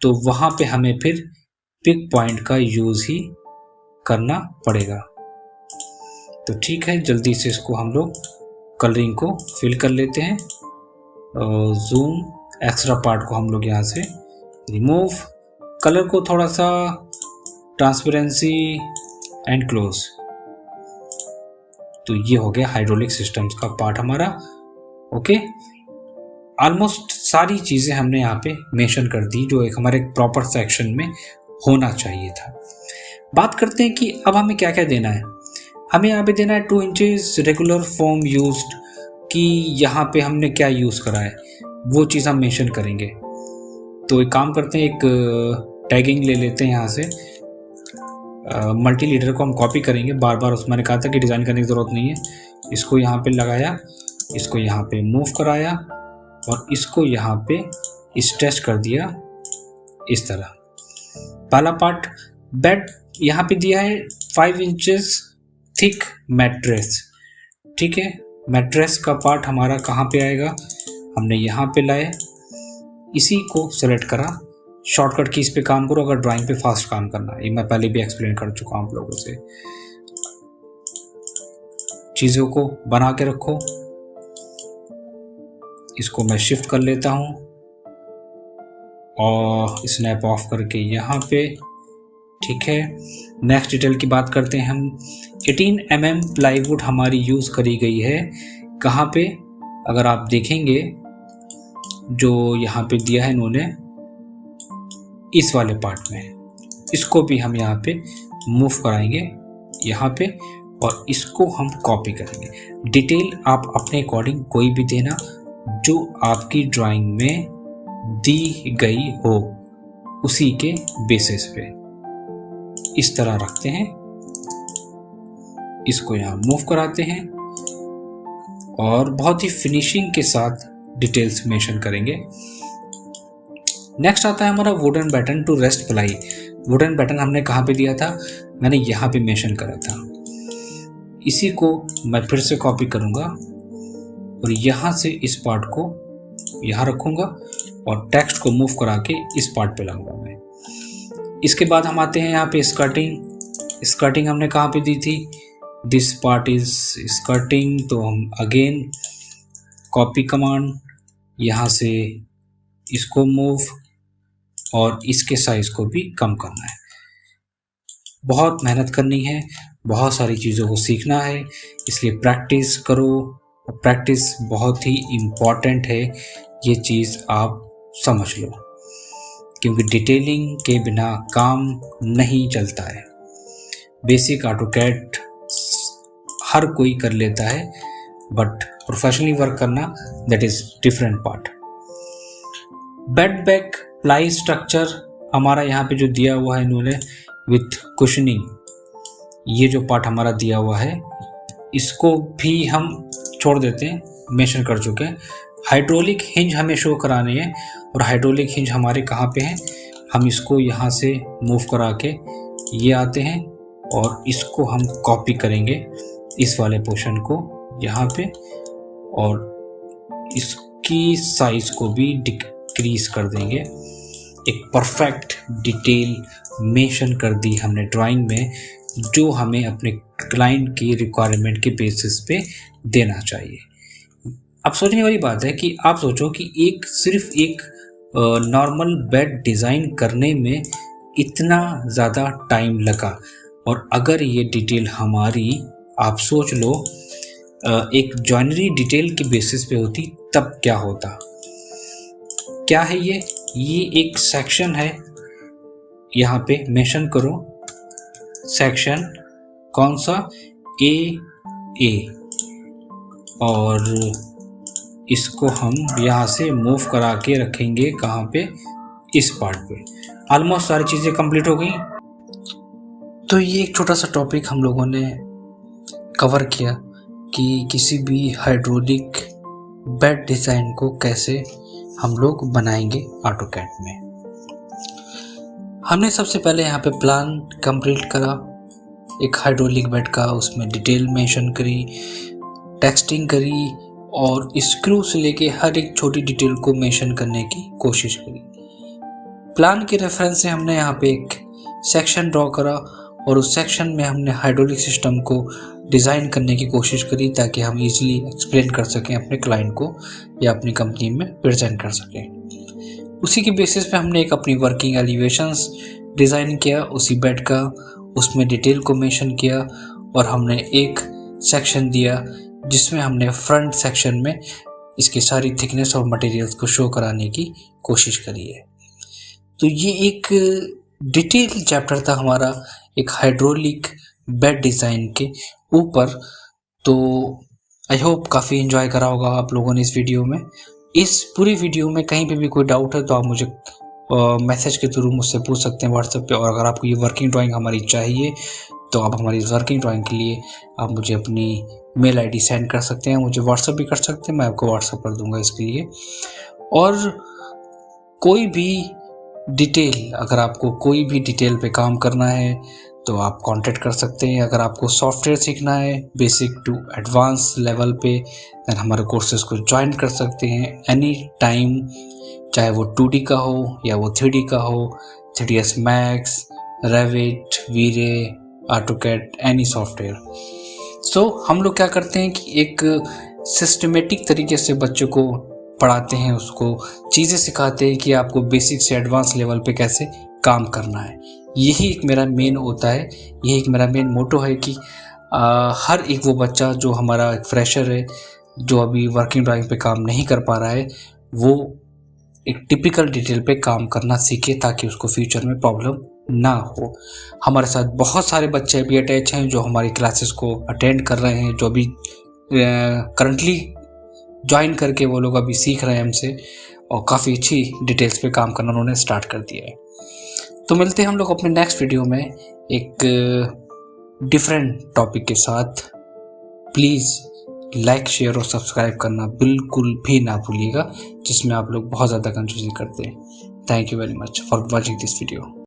S1: तो वहाँ पे हमें फिर पिक पॉइंट का यूज़ ही करना पड़ेगा। तो ठीक है, जल्दी से इसको हम लोग कलरिंग को फिल कर लेते हैं। जूम, एक्स्ट्रा पार्ट को हम लोग यहाँ से रिमूव, कलर को थोड़ा सा ट्रांसपेरेंसी एंड क्लोज। तो ये हो गया हाइड्रोलिक सिस्टम्स का पार्ट हमारा। ओके, ऑलमोस्ट सारी चीज़ें हमने यहाँ पे मेंशन कर दी जो एक हमारे प्रॉपर सेक्शन में होना चाहिए था। बात करते हैं कि अब हमें क्या क्या देना है। हमें यहाँ पे देना है 2 इंचेस रेगुलर फॉर्म यूज्ड, कि यहाँ पे हमने क्या यूज़ करा है वो चीज़ हम मेंशन करेंगे। तो एक काम करते हैं, एक टैगिंग ले लेते हैं यहाँ से। मल्टी लीडर को हम कॉपी करेंगे बार बार, उसमें मैंने कहा था कि डिज़ाइन करने की ज़रूरत नहीं है। इसको यहाँ पे लगाया, इसको यहाँ पे मूव कराया और इसको यहाँ पे स्ट्रेच कर दिया इस तरह। पहला पार्ट बेड यहाँ पे दिया है 5 इंचेस थिक मैट्रेस, ठीक है। मैट्रेस का पार्ट हमारा कहाँ पे आएगा, हमने यहाँ पे लाए, इसी को सेलेक्ट करा। शॉर्टकट कीज पे काम करो अगर ड्राइंग पे फास्ट काम करना है, ये मैं पहले भी एक्सप्लेन कर चुका हूँ आप लोगों से। चीज़ों को बना के रखो। इसको मैं शिफ्ट कर लेता हूँ और स्नैप ऑफ करके यहाँ पे, ठीक है। नेक्स्ट डिटेल की बात करते हैं हम। 18 mm प्लाईवुड हमारी यूज़ करी गई है। कहाँ पे, अगर आप देखेंगे जो यहाँ पे दिया है इन्होंने इस वाले पार्ट में, इसको भी हम यहाँ पे मूव कराएंगे यहाँ पे और इसको हम कॉपी करेंगे। डिटेल आप अपने अकॉर्डिंग कोई भी देना जो आपकी ड्राइंग में दी गई हो, उसी के बेसिस पे इस तरह रखते हैं। इसको यहाँ मूव कराते हैं और बहुत ही फिनिशिंग के साथ डिटेल्स मेंशन करेंगे। नेक्स्ट आता है हमारा wooden batten to rest ply. Wooden batten हमने कहाँ पे दिया था, मैंने यहाँ पे मेंशन करा था। इसी को मैं फिर से कॉपी करूँगा और यहाँ से इस पार्ट को यहाँ रखूँगा और टेक्स्ट को मूव करा के इस पार्ट पे लाऊंगा मैं। इसके बाद हम आते हैं यहाँ पे स्कर्टिंग हमने कहाँ पे दी थी, दिस पार्ट इज स्कर्टिंग, तो हम अगेन कॉपी कमांड, यहाँ से इसको मूव और इसके साइज को भी कम करना है। बहुत मेहनत करनी है, बहुत सारी चीज़ों को सीखना है, इसलिए प्रैक्टिस करो। प्रैक्टिस बहुत ही इम्पॉर्टेंट है, ये चीज़ आप समझ लो, क्योंकि डिटेलिंग के बिना काम नहीं चलता है। बेसिक ऑटोकैड हर कोई कर लेता है, बट प्रोफेशनली वर्क करना that is different part. Bed back ply structure हमारा यहाँ पे जो दिया हुआ है इन्होंने विथ कुशनिंग, ये जो पार्ट हमारा दिया हुआ है इसको भी हम छोड़ देते हैं, मेंशन कर चुके हैं। हाइड्रोलिक हिंज हमें शो कराने हैं और हाइड्रोलिक हिंज हमारे कहाँ पे हैं, हम इसको यहाँ से मूव करा के ये आते हैं और इसको हम कॉपी करेंगे इस वाले पोर्शन को यहाँ पे, और इसकी साइज को भी डिक्रीज कर देंगे। एक परफेक्ट डिटेल मेंशन कर दी हमने ड्राइंग में, जो हमें अपने क्लाइंट की रिक्वायरमेंट के बेसिस पे देना चाहिए। अब सोचने वाली बात है कि आप सोचो कि सिर्फ एक नॉर्मल बेड डिज़ाइन करने में इतना ज़्यादा टाइम लगा, और अगर ये डिटेल हमारी आप सोच लो एक जॉइनरी डिटेल के बेसिस पे होती तब क्या होता। क्या है ये एक सेक्शन है, यहाँ पे मेंशन करो सेक्शन कौन सा, ए, और इसको हम यहाँ से मूव करा के रखेंगे कहाँ पे, इस पार्ट पे। ऑलमोस्ट सारी चीज़ें कंप्लीट हो गई। तो ये एक छोटा सा टॉपिक हम लोगों ने कवर किया कि किसी भी हाइड्रोलिक बेड डिज़ाइन को कैसे हम लोग बनाएंगे ऑटोकैड में। हमने सबसे पहले यहाँ पे प्लान कंप्लीट करा एक हाइड्रोलिक बेड का, उसमें डिटेल मेंशन करी, टेक्सटिंग करी और स्क्रू से लेके हर एक छोटी डिटेल को मेंशन करने की कोशिश करी। प्लान के रेफरेंस से हमने यहाँ पे एक सेक्शन ड्रॉ करा और उस सेक्शन में हमने हाइड्रोलिक सिस्टम को डिज़ाइन करने की कोशिश करी ताकि हम इजीली एक्सप्लेन कर सकें अपने क्लाइंट को या अपनी कंपनी में प्रेजेंट कर सकें। उसी के बेसिस पे हमने एक अपनी वर्किंग एलिवेशंस डिज़ाइन किया उसी बेड का, उसमें डिटेल को मेंशन किया और हमने एक सेक्शन दिया जिसमें हमने फ्रंट सेक्शन में इसकी सारी थिकनेस और मटेरियल्स को शो कराने की कोशिश करी है। तो ये एक डिटेल चैप्टर था हमारा एक हाइड्रोलिक बेड डिज़ाइन के ऊपर। तो आई होप काफ़ी एंजॉय करा होगा आप लोगों ने इस वीडियो में। इस पूरी वीडियो में कहीं पे भी कोई डाउट है तो आप मुझे मैसेज के थ्रू मुझसे पूछ सकते हैं व्हाट्सएप पे, और अगर आपको ये वर्किंग ड्राइंग हमारी चाहिए तो आप हमारी वर्किंग ड्राइंग के लिए आप मुझे अपनी मेल आईडी सेंड कर सकते हैं, मुझे व्हाट्सएप भी कर सकते हैं, मैं आपको व्हाट्सएप कर दूंगा इसके लिए। और कोई भी डिटेल, अगर आपको कोई भी डिटेल पे काम करना है तो आप कांटेक्ट कर सकते हैं। अगर आपको सॉफ्टवेयर सीखना है बेसिक टू एडवांस लेवल पे, देन हमारे कोर्सेज को ज्वाइन कर सकते हैं एनी टाइम, चाहे वो 2D का हो या वो 3D का हो, 3ds Max, Revit, V-Ray, AutoCAD, any software. So हम लोग क्या करते हैं कि एक सिस्टमेटिक तरीके से बच्चों को पढ़ाते हैं, उसको चीज़ें सिखाते हैं कि आपको बेसिक से एडवांस लेवल पे कैसे काम करना है। यही एक मेरा मेन होता है, यही एक मेरा मेन मोटो है कि हर एक वो बच्चा जो हमारा एक फ्रेशर है, जो अभी वर्किंग ड्राइंग पे काम नहीं कर पा रहा है, वो एक टिपिकल डिटेल पे काम करना सीखे ताकि उसको फ्यूचर में प्रॉब्लम ना हो। हमारे साथ बहुत सारे बच्चे अभी अटैच हैं जो हमारी क्लासेस को अटेंड कर रहे हैं, जो अभी करंटली ज्वाइन करके वो लोग अभी सीख रहे हैं हमसे, और काफ़ी अच्छी डिटेल्स पे काम करना उन्होंने स्टार्ट कर दिया है। तो मिलते हैं हम लोग अपने नेक्स्ट वीडियो में एक डिफरेंट टॉपिक के साथ। प्लीज़ लाइक, शेयर और सब्सक्राइब करना बिल्कुल भी ना भूलिएगा, जिसमें आप लोग बहुत ज़्यादा कंफ्यूजन करते हैं। Thank you very much for watching this video.